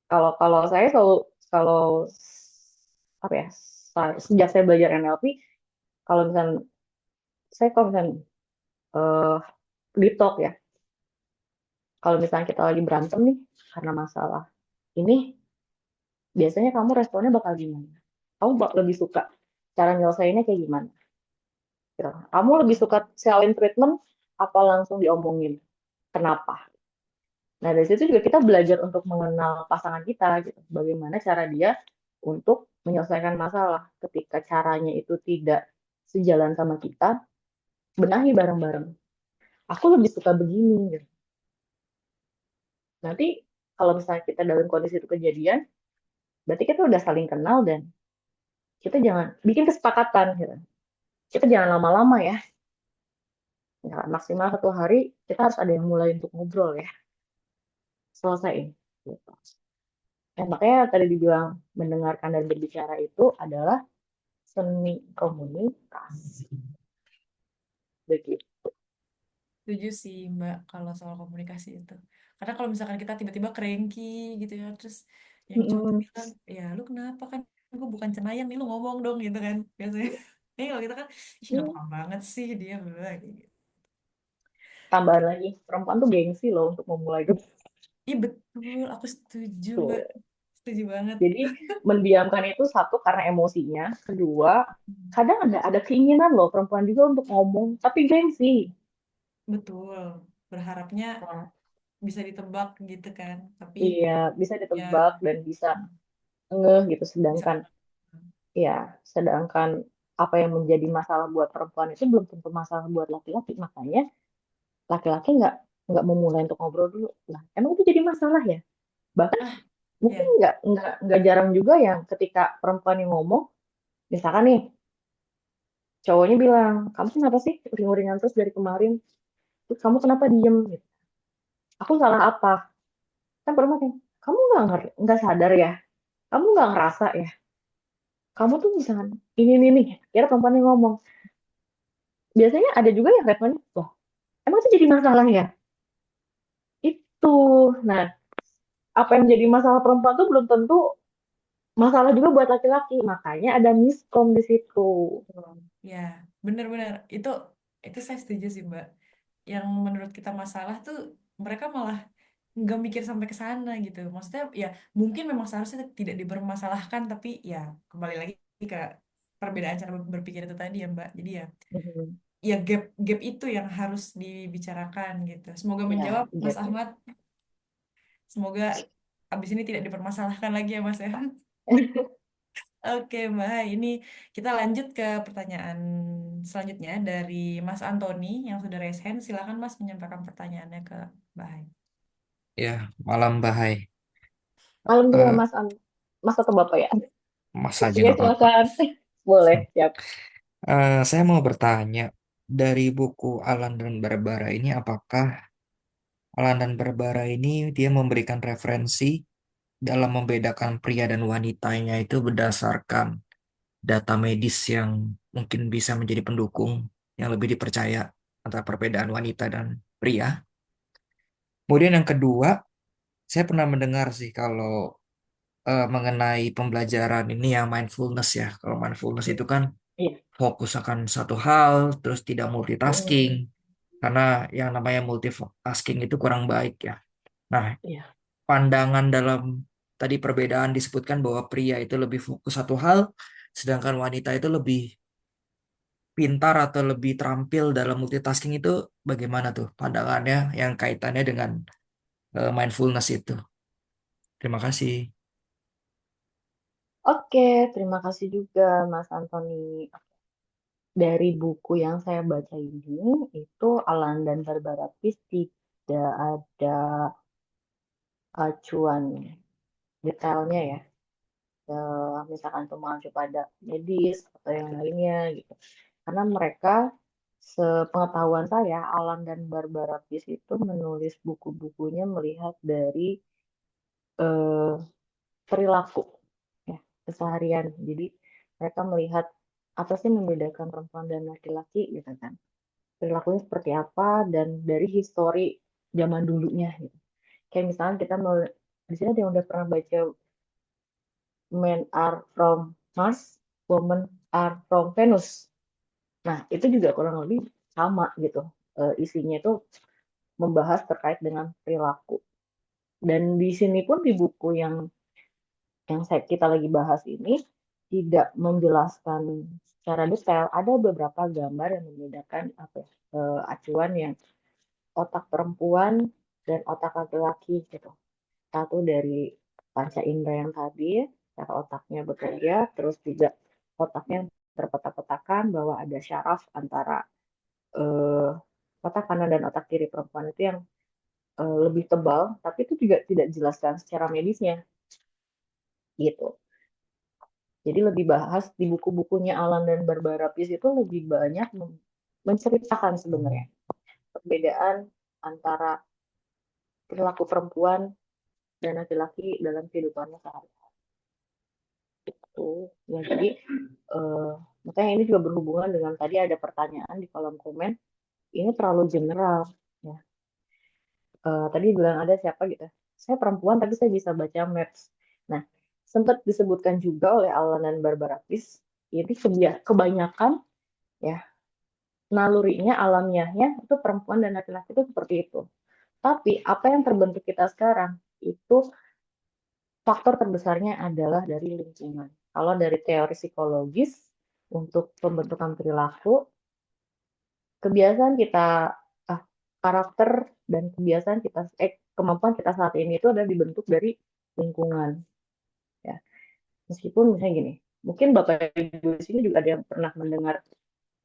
S1: Kalau kalau saya selalu kalau apa ya sejak saya belajar NLP kalau misalnya eh di talk ya kalau misalnya kita lagi berantem nih karena masalah ini biasanya kamu responnya bakal gimana kamu lebih suka cara nyelesainnya kayak gimana gitu. Kamu lebih suka silent treatment apa langsung diomongin kenapa nah dari situ juga kita belajar untuk mengenal pasangan kita gitu bagaimana cara dia untuk menyelesaikan masalah ketika caranya itu tidak sejalan sama kita benahi bareng-bareng aku lebih suka begini gitu. Nanti kalau misalnya kita dalam kondisi itu kejadian berarti kita udah saling kenal dan kita jangan bikin kesepakatan gitu kita jangan lama-lama ya maksimal 1 hari kita harus ada yang mulai untuk ngobrol ya selesai gitu. Makanya tadi dibilang mendengarkan dan berbicara itu adalah seni komunikasi. Begitu.
S2: Setuju sih Mbak kalau soal komunikasi itu. Karena kalau misalkan kita tiba-tiba cranky gitu ya, terus yang cowok tuh
S1: Mm-mm.
S2: bilang, ya lu kenapa kan, gue bukan cenayang nih, lu ngomong dong gitu kan biasanya. Ini kalau kita kan, ih nggak
S1: Hmm.
S2: paham banget sih dia kayak gitu.
S1: Tambahan lagi, perempuan tuh gengsi loh untuk memulai gitu.
S2: Iya betul, aku setuju Mbak,
S1: Tuh.
S2: setuju banget.
S1: Jadi mendiamkan itu satu karena emosinya, kedua kadang ada keinginan loh perempuan juga untuk ngomong, tapi gengsi.
S2: Betul, berharapnya
S1: Nah,
S2: bisa ditebak gitu kan, tapi
S1: iya bisa
S2: ya
S1: ditebak dan bisa ngeh gitu.
S2: bisa.
S1: Sedangkan apa yang menjadi masalah buat perempuan itu belum tentu masalah buat laki-laki. Makanya laki-laki nggak memulai untuk ngobrol dulu. Lah, emang itu jadi masalah ya? Bahkan
S2: Ah,
S1: mungkin
S2: ya,
S1: nggak jarang juga yang ketika perempuan yang ngomong, misalkan nih cowoknya bilang, kamu kenapa sih uring-uringan terus dari kemarin? Terus kamu kenapa diem? Gitu. Aku salah apa? Kan perempuan yang, kamu nggak sadar ya? Kamu nggak ngerasa ya? Kamu tuh misalkan ini nih. Kira perempuan yang ngomong. Biasanya ada juga yang responnya, wah, emang itu jadi masalah ya? Itu. Nah, apa yang jadi masalah perempuan tuh belum tentu masalah juga buat laki-laki. Makanya ada miskom di situ.
S2: betul. Ya, benar-benar itu saya setuju sih Mbak. Yang menurut kita masalah tuh mereka malah nggak mikir sampai ke sana gitu. Maksudnya ya mungkin memang seharusnya tidak dipermasalahkan, tapi ya kembali lagi ke perbedaan cara berpikir itu tadi ya Mbak. Jadi
S1: Mhm.
S2: ya gap itu yang harus dibicarakan gitu. Semoga menjawab
S1: Ya,
S2: Mas
S1: gap ya.
S2: Ahmad. Semoga abis ini tidak dipermasalahkan lagi ya Mas ya. Oke Mbak, Hai. Ini kita lanjut ke pertanyaan selanjutnya dari Mas Antoni yang sudah raise hand. Silakan Mas menyampaikan pertanyaannya ke Mbak Hai.
S4: Ya, malam Bahai.
S1: Malam juga
S4: Eh,
S1: Mas atau Bapak ya?
S4: Mas aja
S1: Iya,
S4: nggak apa-apa.
S1: silakan. Boleh, siap.
S4: Saya mau bertanya, dari buku Alan dan Barbara ini, apakah Alan dan Barbara ini dia memberikan referensi dalam membedakan pria dan wanitanya itu berdasarkan data medis yang mungkin bisa menjadi pendukung yang lebih dipercaya antara perbedaan wanita dan pria? Kemudian yang kedua, saya pernah mendengar sih kalau mengenai pembelajaran ini yang mindfulness ya. Kalau mindfulness itu kan
S1: Iya.
S4: fokus akan satu hal, terus tidak multitasking,
S1: Mm,
S4: karena yang namanya multitasking itu kurang baik ya. Nah,
S1: iya.
S4: pandangan dalam tadi perbedaan disebutkan bahwa pria itu lebih fokus satu hal, sedangkan wanita itu lebih pintar atau lebih terampil dalam multitasking itu bagaimana tuh pandangannya yang kaitannya dengan mindfulness itu. Terima kasih.
S1: Oke, terima kasih juga Mas Antoni. Dari buku yang saya baca ini, itu Alan dan Barbara Pease tidak ada acuan detailnya ya. Misalkan itu mengacu pada medis atau yang lainnya gitu. Karena mereka, sepengetahuan saya, Alan dan Barbara Pease itu menulis buku-bukunya melihat dari eh, perilaku ya, keseharian. Jadi mereka melihat apa sih membedakan perempuan dan laki-laki gitu kan. Perilakunya seperti apa dan dari histori zaman dulunya gitu. Kayak misalnya kita mau di sini ada yang udah pernah baca Men Are From Mars, Women Are From Venus. Nah, itu juga kurang lebih sama gitu. Isinya itu membahas terkait dengan perilaku. Dan di sini pun di buku yang kita lagi bahas ini tidak menjelaskan secara detail. Ada beberapa gambar yang membedakan apa ya, acuan yang otak perempuan dan otak laki-laki gitu. Satu dari panca indera yang tadi, cara otaknya bekerja, terus juga otaknya terpetak-petakan bahwa ada syaraf antara eh, otak kanan dan otak kiri perempuan itu yang lebih tebal, tapi itu juga tidak dijelaskan secara medisnya gitu. Jadi lebih bahas di buku-bukunya Alan dan Barbara Pease itu lebih banyak menceritakan sebenarnya perbedaan antara perilaku perempuan dan laki-laki dalam kehidupannya sehari-hari. gitu. Ya, jadi makanya ini juga berhubungan dengan tadi ada pertanyaan di kolom komen, ini terlalu general. Ya. Tadi bilang ada siapa gitu. Saya perempuan tapi saya bisa baca maps. Nah, sempat disebutkan juga oleh Alan dan Barbara Pease, ini kebanyakan ya nalurinya alamiahnya itu perempuan dan laki-laki itu seperti itu. Tapi apa yang terbentuk kita sekarang itu faktor terbesarnya adalah dari lingkungan. Kalau dari teori psikologis untuk pembentukan perilaku, kebiasaan kita, karakter dan kebiasaan kita, kemampuan kita saat ini itu adalah dibentuk dari lingkungan. Ya, meskipun misalnya gini, mungkin Bapak Ibu di sini juga ada yang pernah mendengar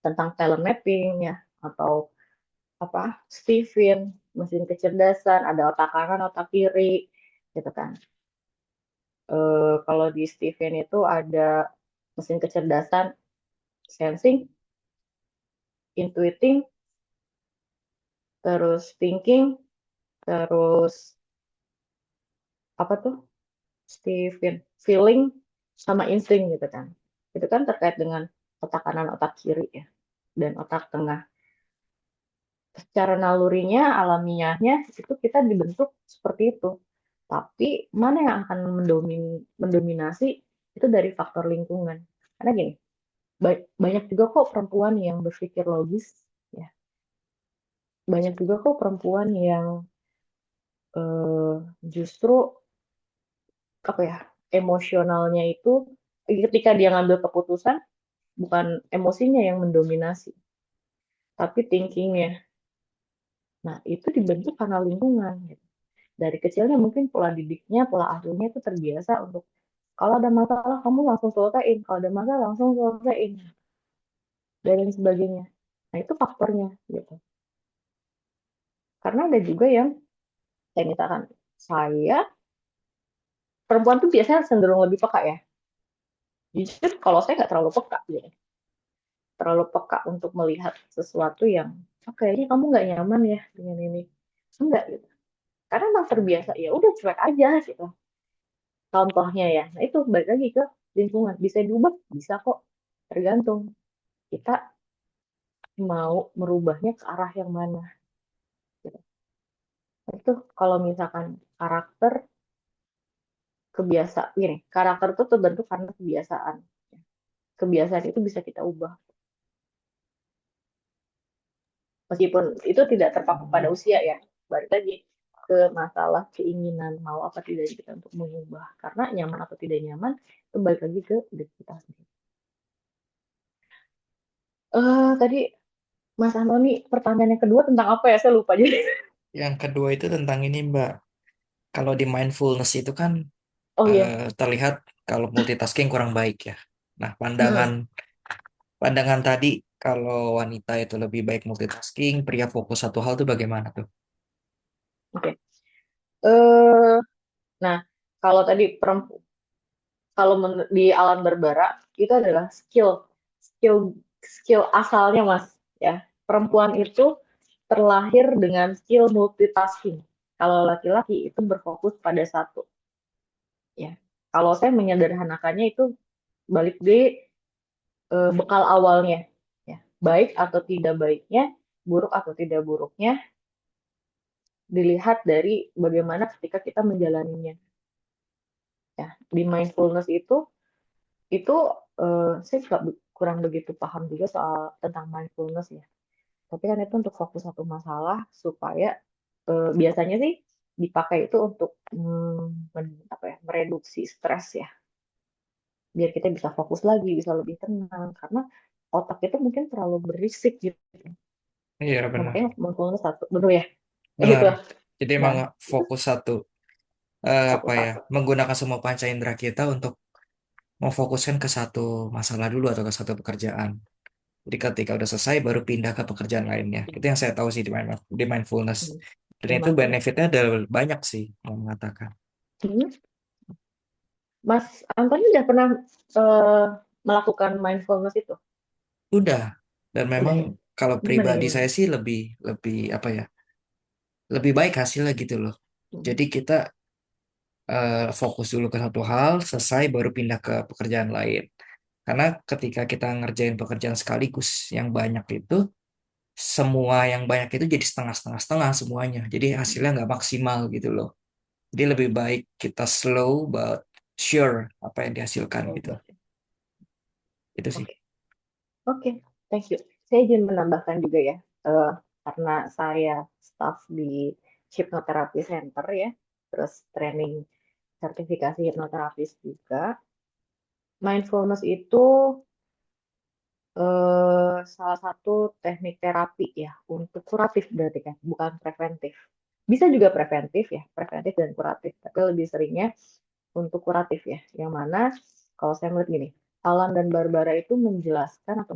S1: tentang talent mapping ya, atau apa Stephen, mesin kecerdasan, ada otak kanan, otak kiri, gitu kan. Kalau di Stephen itu ada mesin kecerdasan sensing, intuiting, terus thinking, terus apa tuh Stephen feeling sama insting gitu kan. Itu kan terkait dengan otak kanan, otak kiri ya, dan otak tengah. Secara nalurinya, alamiahnya itu kita dibentuk seperti itu. Tapi mana yang akan mendominasi itu dari faktor lingkungan. Karena gini, banyak juga kok perempuan yang berpikir logis, ya. Banyak juga kok perempuan yang justru apa ya emosionalnya itu ketika dia ngambil keputusan bukan emosinya yang mendominasi, tapi thinkingnya. Nah itu dibentuk karena lingkungan. Gitu. Dari kecilnya mungkin pola didiknya, pola asuhnya itu terbiasa untuk kalau ada masalah kamu langsung selesaiin, kalau ada masalah langsung selesaiin, dan lain sebagainya. Nah itu faktornya gitu. Karena ada juga yang saya misalkan saya perempuan tuh biasanya cenderung lebih peka ya. Jujur kalau saya nggak terlalu peka gitu. Terlalu peka untuk melihat sesuatu yang oh, kayaknya kamu nggak nyaman ya dengan ini. Enggak gitu. Karena emang terbiasa ya udah cuek aja gitu. Contohnya ya. Nah itu balik lagi ke lingkungan. Bisa diubah? Bisa kok. Tergantung kita mau merubahnya ke arah yang mana. Gitu. Nah, itu kalau misalkan karakter kebiasaan gini, karakter itu terbentuk karena kebiasaan. Kebiasaan itu bisa kita ubah. Meskipun itu tidak terpaku pada usia ya. Balik lagi ke masalah keinginan mau apa tidak kita untuk mengubah. Karena nyaman atau tidak nyaman itu balik lagi ke diri kita sendiri. Tadi Mas Anoni pertanyaan yang kedua tentang apa ya? Saya lupa jadi.
S4: Yang kedua itu tentang ini, Mbak. Kalau di mindfulness itu kan
S1: Oh iya.
S4: terlihat kalau multitasking kurang baik ya. Nah, pandangan
S1: Hmm,
S4: pandangan tadi kalau wanita itu lebih baik multitasking, pria fokus satu hal itu bagaimana tuh?
S1: Oke. Eh, nah, kalau tadi kalau di alam berbara itu adalah skill skill asalnya Mas ya. Perempuan itu terlahir dengan skill multitasking. Kalau laki-laki itu berfokus pada satu ya. Kalau saya menyederhanakannya itu balik di bekal awalnya ya. Baik atau tidak baiknya, buruk atau tidak buruknya dilihat dari bagaimana ketika kita menjalaninya. Ya, di mindfulness itu saya juga kurang begitu paham juga soal tentang mindfulness ya. Tapi kan itu untuk fokus satu masalah supaya biasanya sih dipakai itu untuk apa ya, mereduksi stres ya. Biar kita bisa fokus lagi, bisa lebih tenang karena otak itu mungkin terlalu berisik gitu.
S4: Iya,
S1: Nah,
S4: benar.
S1: makanya mindfulness satu, betul ya?
S4: Benar.
S1: Itu.
S4: Jadi
S1: Nah,
S4: emang
S1: itu
S4: fokus satu apa
S1: fokus
S4: ya,
S1: satu.
S4: menggunakan semua panca indera kita untuk memfokuskan ke satu masalah dulu atau ke satu pekerjaan. Jadi ketika udah selesai baru pindah ke pekerjaan lainnya. Itu yang saya tahu sih di mindfulness.
S1: Hmm.
S4: Dan
S1: Di
S4: itu
S1: mindfulness.
S4: benefitnya ada banyak sih, mau mengatakan.
S1: Hmm. Mas Antoni udah pernah eh, melakukan mindfulness itu?
S4: Udah. Dan
S1: Udah
S4: memang
S1: ya?
S4: kalau
S1: Gimana
S4: pribadi
S1: gimana?
S4: saya sih lebih lebih apa ya? Lebih baik hasilnya gitu loh.
S1: Hmm.
S4: Jadi kita fokus dulu ke satu hal, selesai baru pindah ke pekerjaan lain. Karena ketika kita ngerjain pekerjaan sekaligus yang banyak itu, semua yang banyak itu jadi setengah-setengah semuanya. Jadi hasilnya nggak maksimal gitu loh. Jadi lebih baik kita slow but sure apa yang dihasilkan gitu. Itu sih.
S1: Oke, oke, thank you. Saya ingin menambahkan juga ya, karena saya staff di Hypnotherapy Center ya, terus training sertifikasi hipnoterapis juga. Mindfulness itu salah satu teknik terapi ya untuk kuratif berarti kan, bukan preventif. Bisa juga preventif ya, preventif dan kuratif, tapi lebih seringnya untuk kuratif ya. Yang mana kalau saya melihat gini, Alan dan Barbara itu menjelaskan atau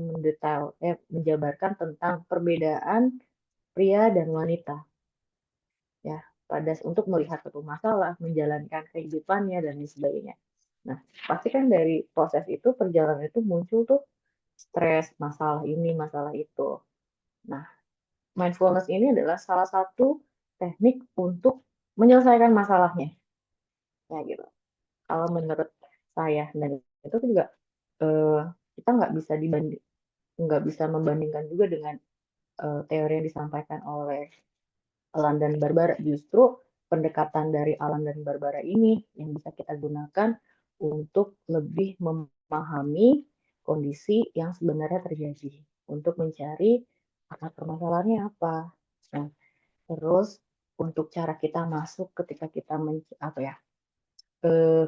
S1: menjabarkan tentang perbedaan pria dan wanita ya pada untuk melihat satu masalah, menjalankan kehidupannya dan lain sebagainya. Nah, pasti kan dari proses itu perjalanan itu muncul tuh stres, masalah ini, masalah itu. Nah, mindfulness ini adalah salah satu teknik untuk menyelesaikan masalahnya. Ya gitu. Kalau menurut saya dan itu juga eh, kita nggak bisa membandingkan juga dengan teori yang disampaikan oleh Alan dan Barbara. Justru pendekatan dari Alan dan Barbara ini yang bisa kita gunakan untuk lebih memahami kondisi yang sebenarnya terjadi, untuk mencari akar permasalahannya apa. Nah, terus untuk cara kita masuk ketika kita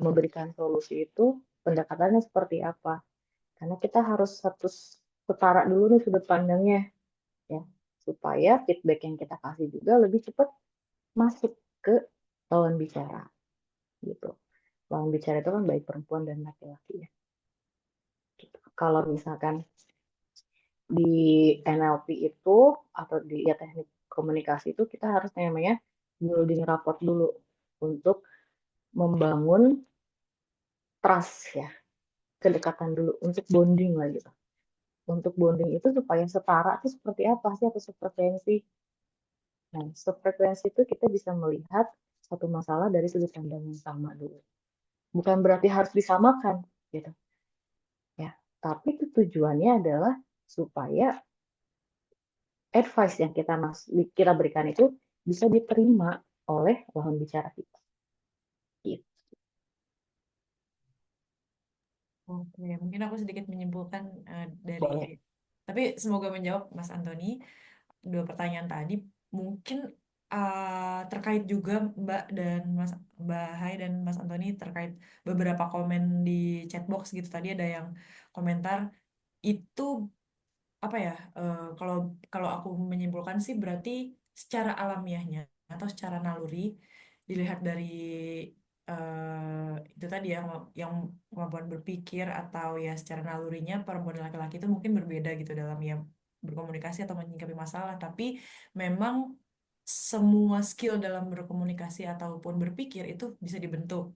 S1: memberikan solusi itu pendekatannya seperti apa? Karena kita harus satu setara dulu nih sudut pandangnya ya, supaya feedback yang kita kasih juga lebih cepat masuk ke lawan bicara gitu. Lawan bicara itu kan baik perempuan dan laki-laki ya. Gitu. Kalau misalkan di NLP itu atau di ya, teknik komunikasi itu kita harus namanya building rapport dulu untuk membangun trust ya, kedekatan dulu untuk bonding lah gitu. Untuk bonding itu supaya setara itu seperti apa sih atau sefrekuensi. Nah, sefrekuensi itu kita bisa melihat satu masalah dari sudut pandang yang sama dulu. Bukan berarti harus disamakan gitu ya, tapi itu tujuannya adalah supaya advice yang kita berikan itu bisa diterima oleh lawan bicara kita. Gitu.
S2: Oke, mungkin aku sedikit menyimpulkan dari,
S1: Boleh.
S2: tapi semoga menjawab Mas Antoni dua pertanyaan tadi. Mungkin terkait juga Mbak Hai dan Mas Antoni terkait beberapa komen di chatbox gitu tadi ada yang komentar itu apa ya kalau kalau aku menyimpulkan sih berarti secara alamiahnya atau secara naluri dilihat dari itu tadi ya yang kemampuan berpikir atau ya secara nalurinya perempuan dan laki-laki itu mungkin berbeda gitu dalam ya berkomunikasi atau menyikapi masalah, tapi memang semua skill dalam berkomunikasi ataupun berpikir itu bisa dibentuk.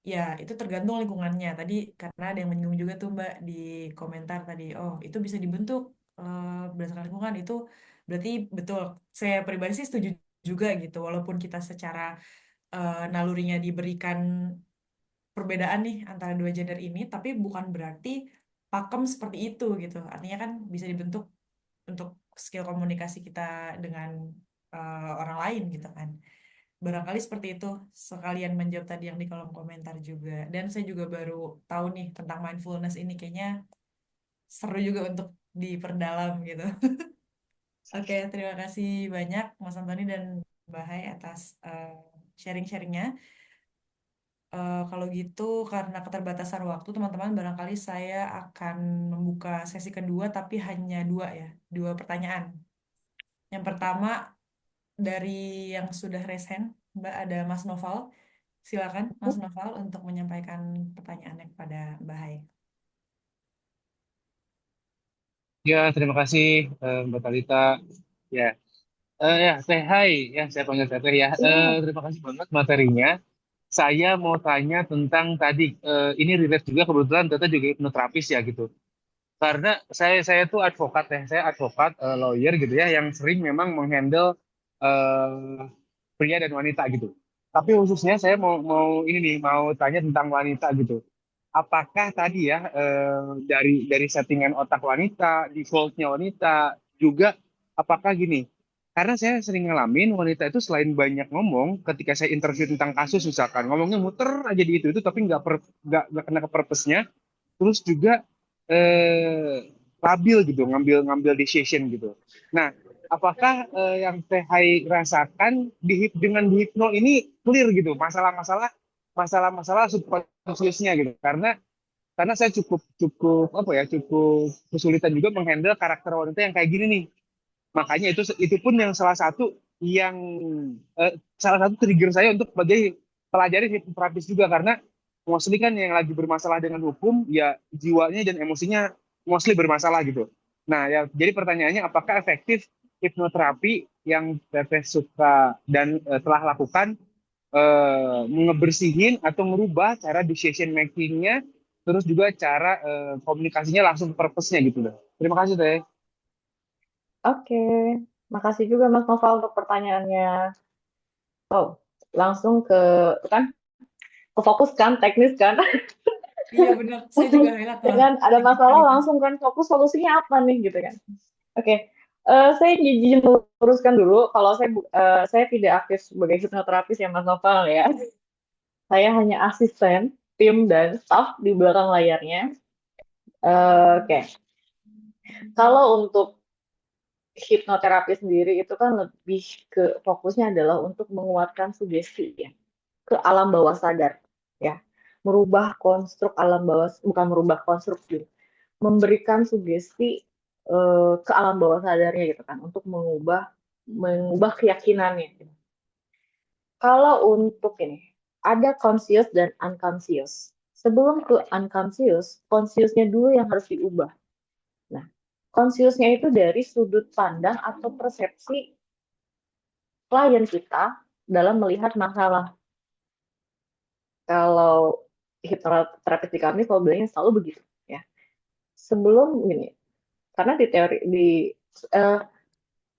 S2: Ya, itu tergantung lingkungannya. Tadi karena ada yang menyinggung juga tuh Mbak di komentar tadi, oh itu bisa dibentuk berdasarkan lingkungan itu berarti betul. Saya pribadi sih setuju juga gitu. Walaupun kita secara nalurinya diberikan perbedaan nih antara dua gender ini, tapi bukan berarti pakem seperti itu gitu. Artinya kan bisa dibentuk untuk skill komunikasi kita dengan orang lain gitu kan. Barangkali seperti itu, sekalian menjawab tadi yang di kolom komentar juga. Dan saya juga baru tahu nih tentang mindfulness ini, kayaknya seru juga untuk diperdalam gitu. Oke, terima kasih banyak Mas Antoni dan Mbak Hai atas sharing-sharingnya. Kalau gitu, karena keterbatasan waktu, teman-teman, barangkali saya akan membuka sesi kedua, tapi hanya dua pertanyaan. Yang pertama, dari yang sudah resen, Mbak, ada Mas Noval. Silakan Mas Noval untuk menyampaikan pertanyaannya kepada Mbak Hai.
S5: Ya, terima kasih Mbak Talita. Ya, ya, Teh Hai, ya saya panggil Teh Teh ya.
S1: Iya.
S5: Terima kasih banget materinya. Saya mau tanya tentang tadi, ini relate juga kebetulan Tete juga hipnoterapis ya gitu. Karena saya tuh advokat ya, saya advokat lawyer gitu ya, yang sering memang menghandle pria dan wanita gitu. Tapi khususnya saya mau ini nih, mau tanya tentang wanita gitu. Apakah tadi ya dari settingan otak wanita, defaultnya wanita juga apakah gini? Karena saya sering ngalamin wanita itu selain banyak ngomong, ketika saya interview tentang kasus misalkan ngomongnya muter aja di itu tapi nggak kena ke purpose-nya, terus juga labil gitu, ngambil ngambil decision gitu. Nah, apakah yang Teh Hai rasakan dengan dihipno ini clear gitu masalah-masalah subconsciousnya gitu? Karena saya cukup cukup apa ya cukup kesulitan juga menghandle karakter wanita yang kayak gini nih. Makanya itu pun yang yang salah satu trigger saya untuk sebagai pelajari hipnoterapis juga karena mostly kan yang lagi bermasalah dengan hukum ya jiwanya dan emosinya mostly bermasalah gitu. Nah ya jadi pertanyaannya apakah efektif hipnoterapi yang Teteh suka dan telah lakukan ngebersihin atau merubah cara decision makingnya terus juga cara komunikasinya langsung ke purpose-nya gitu loh. Terima kasih Teh.
S1: Oke, makasih juga Mas Nova untuk pertanyaannya. Oh, langsung ke kan ke fokus kan, teknis kan.
S2: Iya benar, saya juga highlight malah
S1: Dengan ada masalah
S2: teknikalitas.
S1: langsung kan fokus solusinya apa nih gitu kan. Oke, saya izin meluruskan dulu kalau saya tidak aktif sebagai hipnoterapis ya Mas Novel ya. Saya hanya asisten tim dan staff di belakang layarnya. Oke, kalau untuk hipnoterapi sendiri itu kan lebih ke fokusnya adalah untuk menguatkan sugesti ya ke alam bawah sadar ya, merubah konstruk alam bawah, bukan merubah konstruk sih, memberikan sugesti ke alam bawah sadarnya gitu kan untuk mengubah keyakinannya gitu. Kalau untuk ini ada conscious dan unconscious. Sebelum ke unconscious, consciousnya dulu yang harus diubah. Nah, consciousnya itu dari sudut pandang atau persepsi klien kita dalam melihat masalah. Kalau hipnoterapis di kami kalau bilangnya selalu begitu ya. Sebelum ini, karena di teori eh,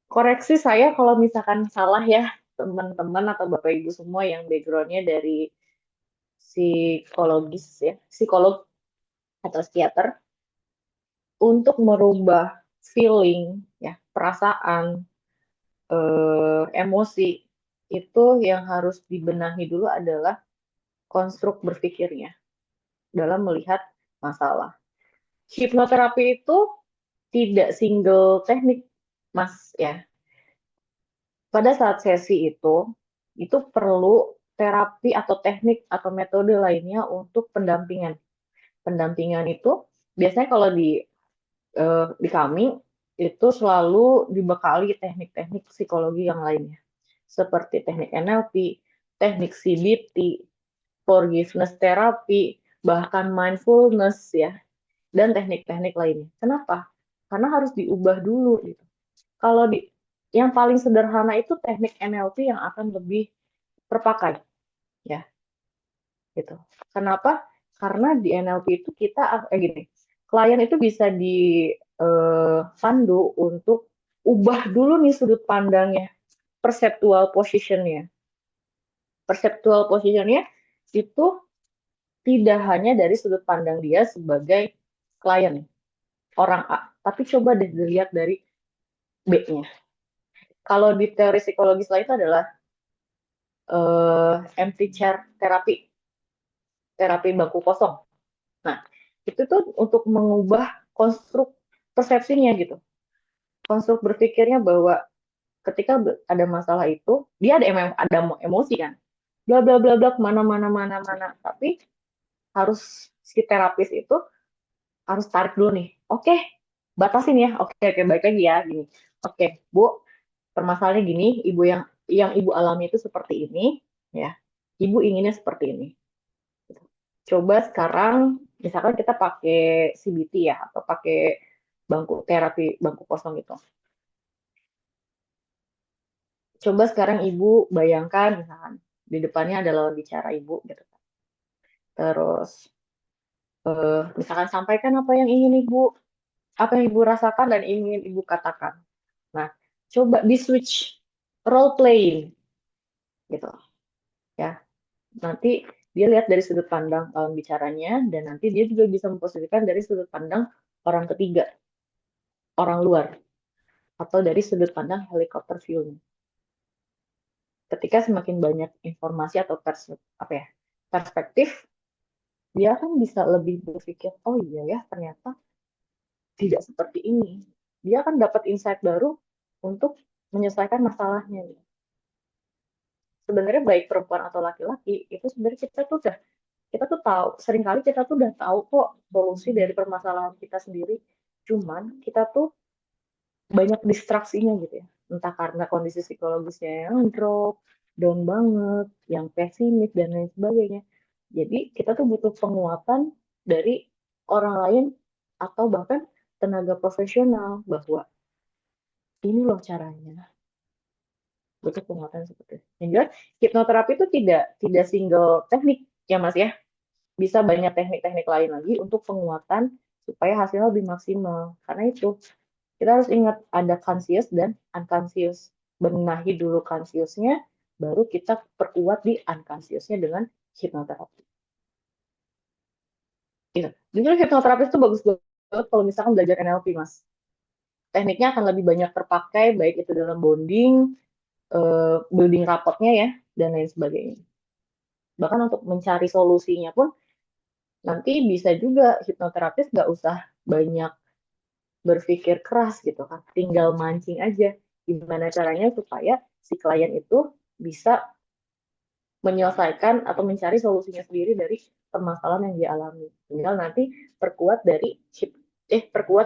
S1: koreksi saya kalau misalkan salah ya teman-teman atau bapak ibu semua yang backgroundnya dari psikologis ya, psikolog atau psikiater untuk merubah feeling ya, perasaan, emosi itu yang harus dibenahi dulu adalah konstruk berpikirnya dalam melihat masalah. Hipnoterapi itu tidak single teknik, Mas ya. Pada saat sesi itu perlu terapi atau teknik atau metode lainnya untuk pendampingan. Pendampingan itu biasanya kalau di kami itu selalu dibekali teknik-teknik psikologi yang lainnya, seperti teknik NLP, teknik CBT, forgiveness therapy, bahkan mindfulness ya, dan teknik-teknik lainnya. Kenapa? Karena harus diubah dulu gitu. Kalau yang paling sederhana itu teknik NLP yang akan lebih terpakai ya gitu. Kenapa? Karena di NLP itu kita gini, klien itu bisa dipandu untuk ubah dulu nih sudut pandangnya, perceptual positionnya. Perceptual positionnya itu tidak hanya dari sudut pandang dia sebagai klien orang A, tapi coba deh dilihat dari B-nya. Kalau di teori psikologis lain itu adalah empty chair terapi bangku kosong. Nah, itu tuh untuk mengubah konstruk persepsinya gitu. Konstruk berpikirnya bahwa ketika ada masalah itu, dia ada emosi kan. Bla bla bla bla kemana mana mana mana. Tapi harus si terapis itu harus tarik dulu nih. Oke, batasin ya. Oke, baik lagi ya. Gini. Oke, Bu, permasalahannya gini, ibu yang ibu alami itu seperti ini, ya. Ibu inginnya seperti ini. Coba sekarang, misalkan kita pakai CBT ya, atau pakai terapi bangku kosong itu. Coba sekarang ibu bayangkan, misalkan di depannya ada lawan bicara ibu, gitu. Terus, misalkan sampaikan apa yang ingin ibu, apa yang ibu rasakan dan ingin ibu katakan. Nah, coba di switch role playing, gitu. ya. Nanti dia lihat dari sudut pandang lawan bicaranya, dan nanti dia juga bisa memposisikan dari sudut pandang orang ketiga, orang luar, atau dari sudut pandang helikopter view. Ketika semakin banyak informasi atau perspektif, dia kan bisa lebih berpikir, oh iya ya, ternyata tidak seperti ini. Dia akan dapat insight baru untuk menyelesaikan masalahnya. Sebenarnya baik perempuan atau laki-laki, itu sebenarnya kita tuh tahu, seringkali kita tuh udah tahu kok solusi dari permasalahan kita sendiri. Cuman kita tuh banyak distraksinya gitu ya. Entah karena kondisi psikologisnya yang drop, down banget, yang pesimis dan lain sebagainya. Jadi kita tuh butuh penguatan dari orang lain atau bahkan tenaga profesional bahwa ini loh caranya. Butuh penguatan seperti itu. Yang jelas hipnoterapi itu tidak single teknik ya Mas ya. Bisa banyak teknik-teknik lain lagi untuk penguatan supaya hasilnya lebih maksimal. Karena itu kita harus ingat ada conscious dan unconscious. Benahi dulu consciousnya, baru kita perkuat di unconsciousnya dengan hipnoterapi. Gitu. Jujur hipnoterapi itu bagus banget kalau misalkan belajar NLP, Mas. Tekniknya akan lebih banyak terpakai, baik itu dalam bonding, building rapportnya ya, dan lain sebagainya. Bahkan untuk mencari solusinya pun, nanti bisa juga hipnoterapis nggak usah banyak berpikir keras gitu kan, tinggal mancing aja gimana caranya supaya si klien itu bisa menyelesaikan atau mencari solusinya sendiri dari permasalahan yang dia alami. Tinggal nanti perkuat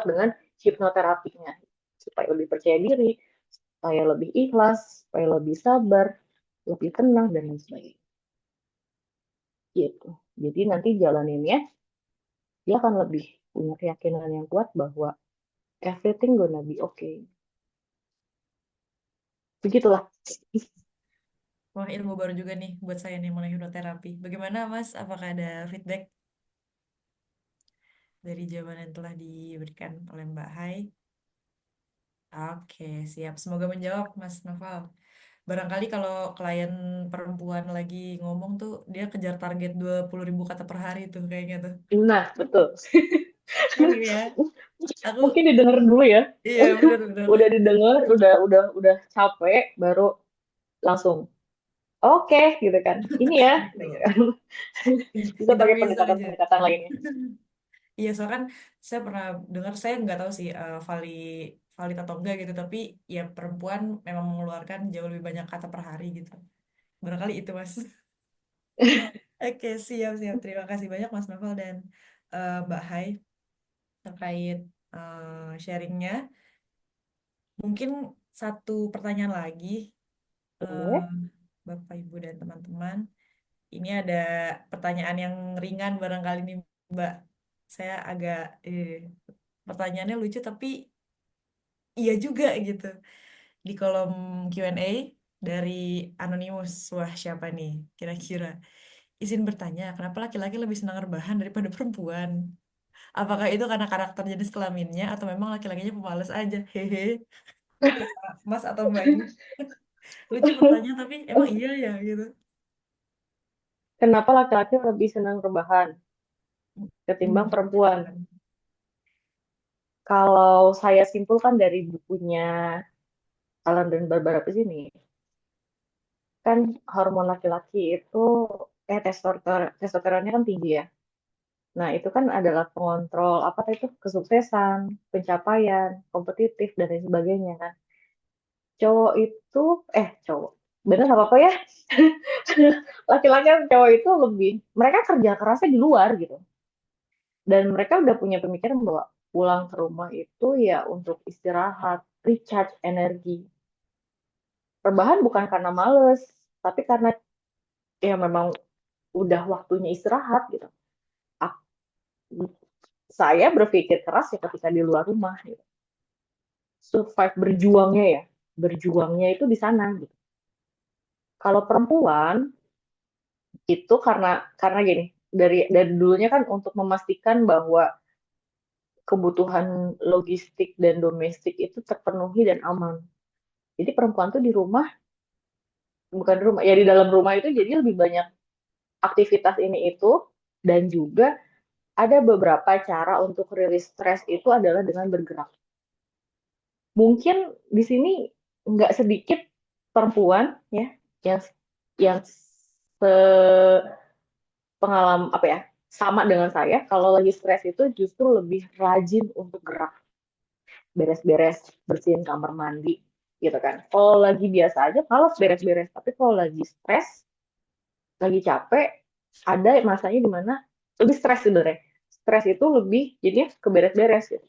S1: dengan hipnoterapinya supaya lebih percaya diri, supaya lebih ikhlas, supaya lebih sabar, lebih tenang dan lain sebagainya. Gitu. Jadi nanti jalaninnya dia akan lebih punya keyakinan yang kuat bahwa everything gonna be okay. Begitulah.
S2: Wah, ilmu baru juga nih buat saya nih mengenai hipnoterapi. Bagaimana Mas? Apakah ada feedback dari jawaban yang telah diberikan oleh Mbak Hai? Oke, siap. Semoga menjawab Mas Noval. Barangkali kalau klien perempuan lagi ngomong tuh, dia kejar target 20.000 kata per hari tuh kayaknya tuh.
S1: Nah, betul.
S2: Kan ini ya. Aku,
S1: Mungkin didengar dulu ya.
S2: iya benar-benar.
S1: Udah didengar, udah capek, baru langsung oke gitu kan. Ini ya. Bisa pakai
S2: Intermezzo aja.
S1: pendekatan-pendekatan lainnya.
S2: Iya, soalnya kan saya pernah dengar, saya nggak tahu sih valid atau enggak gitu, tapi ya perempuan memang mengeluarkan jauh lebih banyak kata per hari gitu. Barangkali itu Mas. Oke, siap-siap. Terima kasih banyak Mas Novel dan Mbak Hai terkait sharingnya. Mungkin satu pertanyaan lagi,
S1: Boleh.
S2: Bapak, Ibu, dan teman-teman. Ini ada pertanyaan yang ringan barangkali nih Mbak. Saya agak pertanyaannya lucu tapi iya juga gitu. Di kolom Q&A dari Anonymous, wah siapa nih kira-kira? Izin bertanya, kenapa laki-laki lebih senang rebahan daripada perempuan? Apakah itu karena karakter jenis kelaminnya atau memang laki-lakinya pemalas aja? Hehe. Mas atau Mbak ini? Lucu pertanyaan tapi emang iya ya gitu.
S1: Kenapa laki-laki lebih senang rebahan ketimbang perempuan? Kalau saya simpulkan dari bukunya Alan dan Barbara ini, kan hormon laki-laki itu testosteronnya kan tinggi ya. Nah, itu kan adalah pengontrol apa itu kesuksesan, pencapaian, kompetitif dan lain sebagainya kan. Cowok itu cowok. Bener nggak apa-apa ya. Laki-laki dan cowok itu lebih mereka kerja kerasnya di luar gitu. Dan mereka udah punya pemikiran bahwa pulang ke rumah itu ya untuk istirahat, recharge energi. Rebahan bukan karena males, tapi karena ya memang udah waktunya istirahat gitu. Saya berpikir keras ya ketika di luar rumah gitu. Survive berjuangnya itu di sana gitu. Kalau perempuan itu karena gini, dari dulunya kan untuk memastikan bahwa kebutuhan logistik dan domestik itu terpenuhi dan aman. Jadi perempuan tuh di rumah bukan rumah ya, di dalam rumah itu jadi lebih banyak aktivitas ini itu, dan juga ada beberapa cara untuk rilis stres itu adalah dengan bergerak. Mungkin di sini nggak sedikit perempuan ya yang yang pengalaman apa ya, sama dengan saya, kalau lagi stres itu justru lebih rajin untuk gerak, beres-beres, bersihin kamar mandi gitu kan. Kalau lagi biasa aja malas beres-beres, tapi kalau lagi stres, lagi capek, ada masanya di mana lebih stres sebenarnya. Stres itu lebih jadinya ke beres-beres gitu.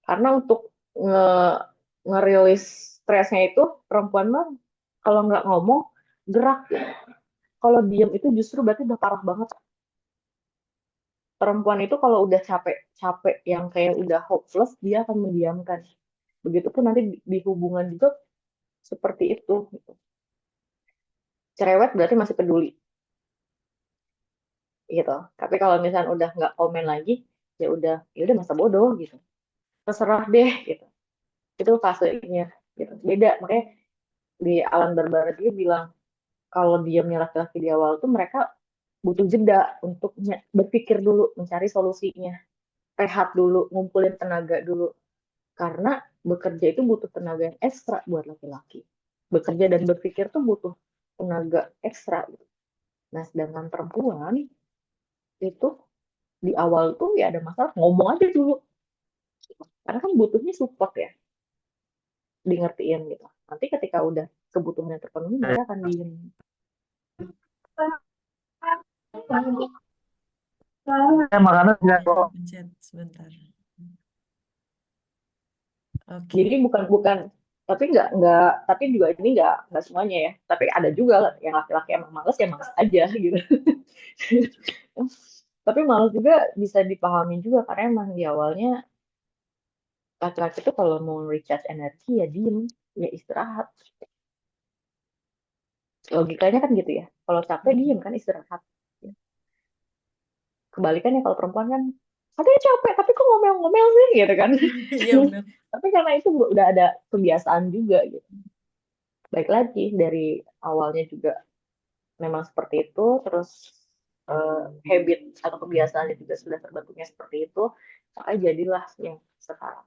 S1: Karena untuk nge ngerilis stresnya itu, perempuan mah kalau nggak ngomong, gerak gitu. Kalau diem itu justru berarti udah parah banget. Perempuan itu kalau udah capek-capek yang kayak udah hopeless, dia akan mendiamkan. Begitupun nanti di hubungan juga seperti itu gitu. Cerewet berarti masih peduli gitu. Tapi kalau misalnya udah nggak komen lagi, ya udah masa bodoh gitu. Terserah deh gitu. Itu fasenya gitu. Beda, makanya di Alan Barbara dia bilang kalau diamnya laki-laki di awal tuh mereka butuh jeda untuk berpikir dulu, mencari solusinya, rehat dulu, ngumpulin tenaga dulu. Karena bekerja itu butuh tenaga yang ekstra buat laki-laki. Bekerja dan berpikir tuh butuh tenaga ekstra gitu. Nah, sedangkan perempuan itu di awal tuh ya ada masalah, ngomong aja dulu. Karena kan butuhnya support ya, di ngertiin gitu. Nanti ketika udah kebutuhannya terpenuhi, mereka akan diem.
S5: Makanan ya kok.
S2: Pencet sebentar. Oke.
S1: Jadi bukan tapi juga ini nggak semuanya ya. Tapi ada juga yang laki-laki emang males ya males aja gitu. Tapi males juga bisa dipahami juga karena emang di awalnya laki-laki tuh kalau mau recharge energi ya diem, ya istirahat. Logikanya kan gitu ya. Kalau capek diem kan istirahat. Kebalikannya kalau perempuan kan katanya capek tapi kok ngomel-ngomel sih gitu kan.
S2: Iya benar.
S1: Tapi karena itu udah ada kebiasaan juga gitu. Baik lagi dari awalnya juga memang seperti itu, terus habit atau kebiasaannya juga sudah terbentuknya seperti itu, makanya jadilah yang sekarang.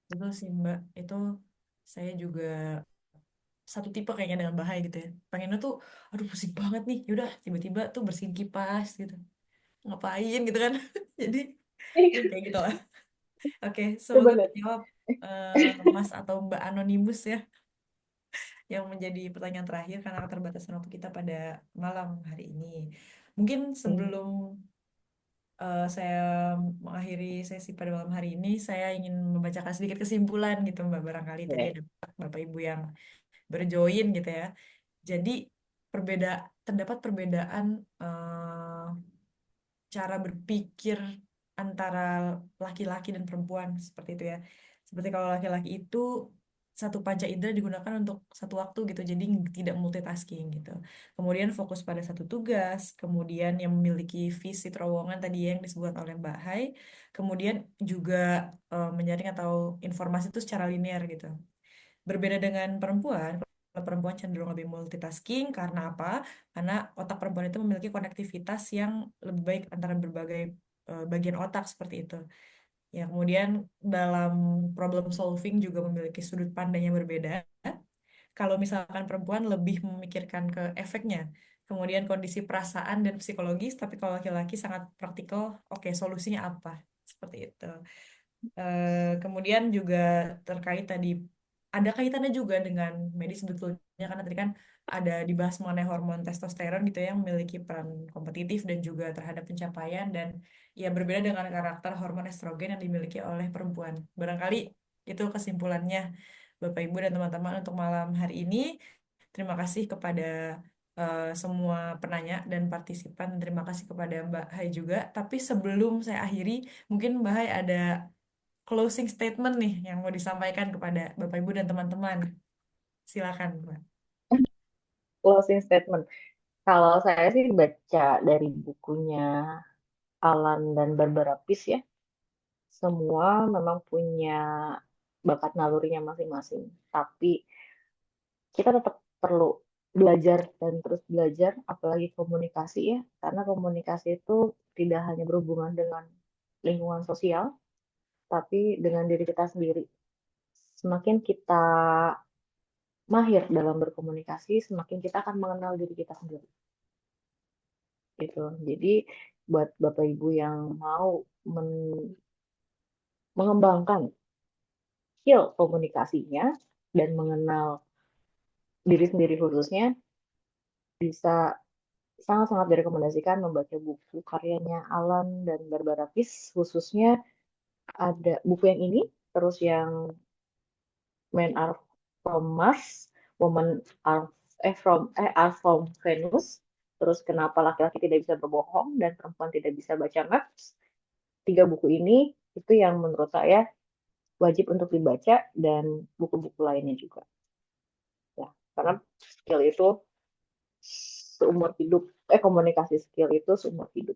S2: Betul sih Mbak. Itu saya juga satu tipe kayaknya dengan bahaya gitu ya. Pengennya tuh, aduh pusing banget nih. Yaudah tiba-tiba tuh bersihin kipas gitu. Ngapain gitu kan. Jadi ya kayak gitu lah. Oke,
S1: Itu
S2: semoga
S1: benar.
S2: terjawab Mas atau Mbak Anonimus ya. Yang menjadi pertanyaan terakhir karena keterbatasan waktu kita pada malam hari ini. Mungkin sebelum saya mengakhiri sesi pada malam hari ini, saya ingin membacakan sedikit kesimpulan gitu Mbak. Barangkali tadi
S1: Ya.
S2: ada Bapak Ibu yang berjoin gitu ya. Jadi terdapat perbedaan cara berpikir antara laki-laki dan perempuan seperti itu ya. Seperti kalau laki-laki itu satu panca indera digunakan untuk satu waktu gitu, jadi tidak multitasking gitu. Kemudian fokus pada satu tugas, kemudian yang memiliki visi terowongan tadi yang disebut oleh Mbak Hai, kemudian juga menyaring atau informasi itu secara linear gitu. Berbeda dengan perempuan, kalau perempuan cenderung lebih multitasking karena apa? Karena otak perempuan itu memiliki konektivitas yang lebih baik antara berbagai bagian otak seperti itu. Ya, kemudian dalam problem solving juga memiliki sudut pandang yang berbeda. Kalau misalkan perempuan lebih memikirkan ke efeknya, kemudian kondisi perasaan dan psikologis, tapi kalau laki-laki sangat praktikal, oke, solusinya apa? Seperti itu. Kemudian juga terkait tadi ada kaitannya juga dengan medis sebetulnya karena tadi kan ada dibahas mengenai hormon testosteron gitu ya, yang memiliki peran kompetitif dan juga terhadap pencapaian dan ya berbeda dengan karakter hormon estrogen yang dimiliki oleh perempuan. Barangkali itu kesimpulannya Bapak Ibu dan teman-teman untuk malam hari ini. Terima kasih kepada semua penanya dan partisipan. Terima kasih kepada Mbak Hai juga. Tapi sebelum saya akhiri, mungkin Mbak Hai ada closing statement nih yang mau disampaikan kepada Bapak Ibu dan teman-teman. Silakan, Mbak.
S1: Closing statement. Kalau saya sih baca dari bukunya Alan dan Barbara Pease ya, semua memang punya bakat nalurinya masing-masing. Tapi kita tetap perlu belajar dan terus belajar, apalagi komunikasi ya, karena komunikasi itu tidak hanya berhubungan dengan lingkungan sosial, tapi dengan diri kita sendiri. Semakin kita mahir dalam berkomunikasi, semakin kita akan mengenal diri kita sendiri. Gitu. Jadi buat Bapak Ibu yang mau mengembangkan skill komunikasinya dan mengenal diri sendiri khususnya, bisa sangat-sangat direkomendasikan membaca buku karyanya Alan dan Barbara Pease, khususnya ada buku yang ini, terus yang Men Are from Mars, Women are from Venus, terus kenapa laki-laki tidak bisa berbohong dan perempuan tidak bisa baca maps. 3 buku ini itu yang menurut saya wajib untuk dibaca, dan buku-buku lainnya juga. Ya, karena skill itu seumur hidup, komunikasi skill itu seumur hidup.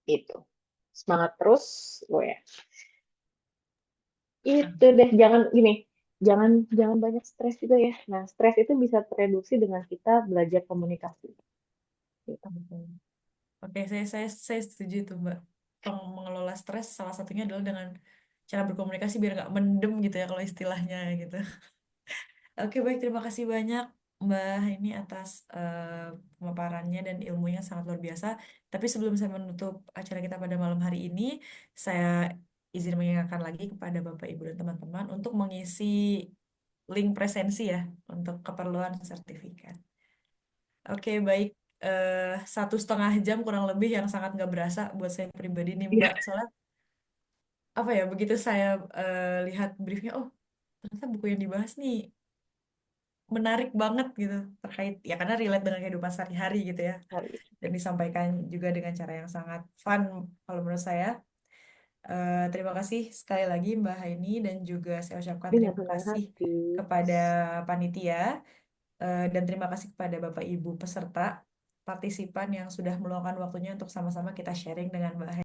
S1: Itu. Semangat terus, ya. Itu deh, jangan gini, jangan banyak stres juga ya. Nah, stres itu bisa tereduksi dengan kita belajar komunikasi. Gitu.
S2: Oke, saya setuju tuh Mbak. Mengelola stres salah satunya adalah dengan cara berkomunikasi biar nggak mendem gitu ya kalau istilahnya gitu. Oke, baik, terima kasih banyak Mbak ini atas pemaparannya dan ilmunya sangat luar biasa. Tapi sebelum saya menutup acara kita pada malam hari ini, saya izin mengingatkan lagi kepada Bapak, Ibu, dan teman-teman untuk mengisi link presensi ya untuk keperluan sertifikat. Oke, baik. 1,5 jam kurang lebih yang sangat nggak berasa buat saya pribadi nih
S1: Iya,
S2: Mbak. Soalnya apa ya, begitu saya lihat briefnya, oh ternyata buku yang dibahas nih menarik banget gitu terkait ya karena relate dengan kehidupan sehari-hari gitu ya,
S1: hari.
S2: dan disampaikan juga dengan cara yang sangat fun kalau menurut saya. Terima kasih sekali lagi Mbak Haini dan juga saya ucapkan
S1: Dengan
S2: terima
S1: senang
S2: kasih
S1: hati.
S2: kepada panitia dan terima kasih kepada Bapak Ibu peserta partisipan yang sudah meluangkan waktunya untuk sama-sama kita sharing dengan Mbak Haini.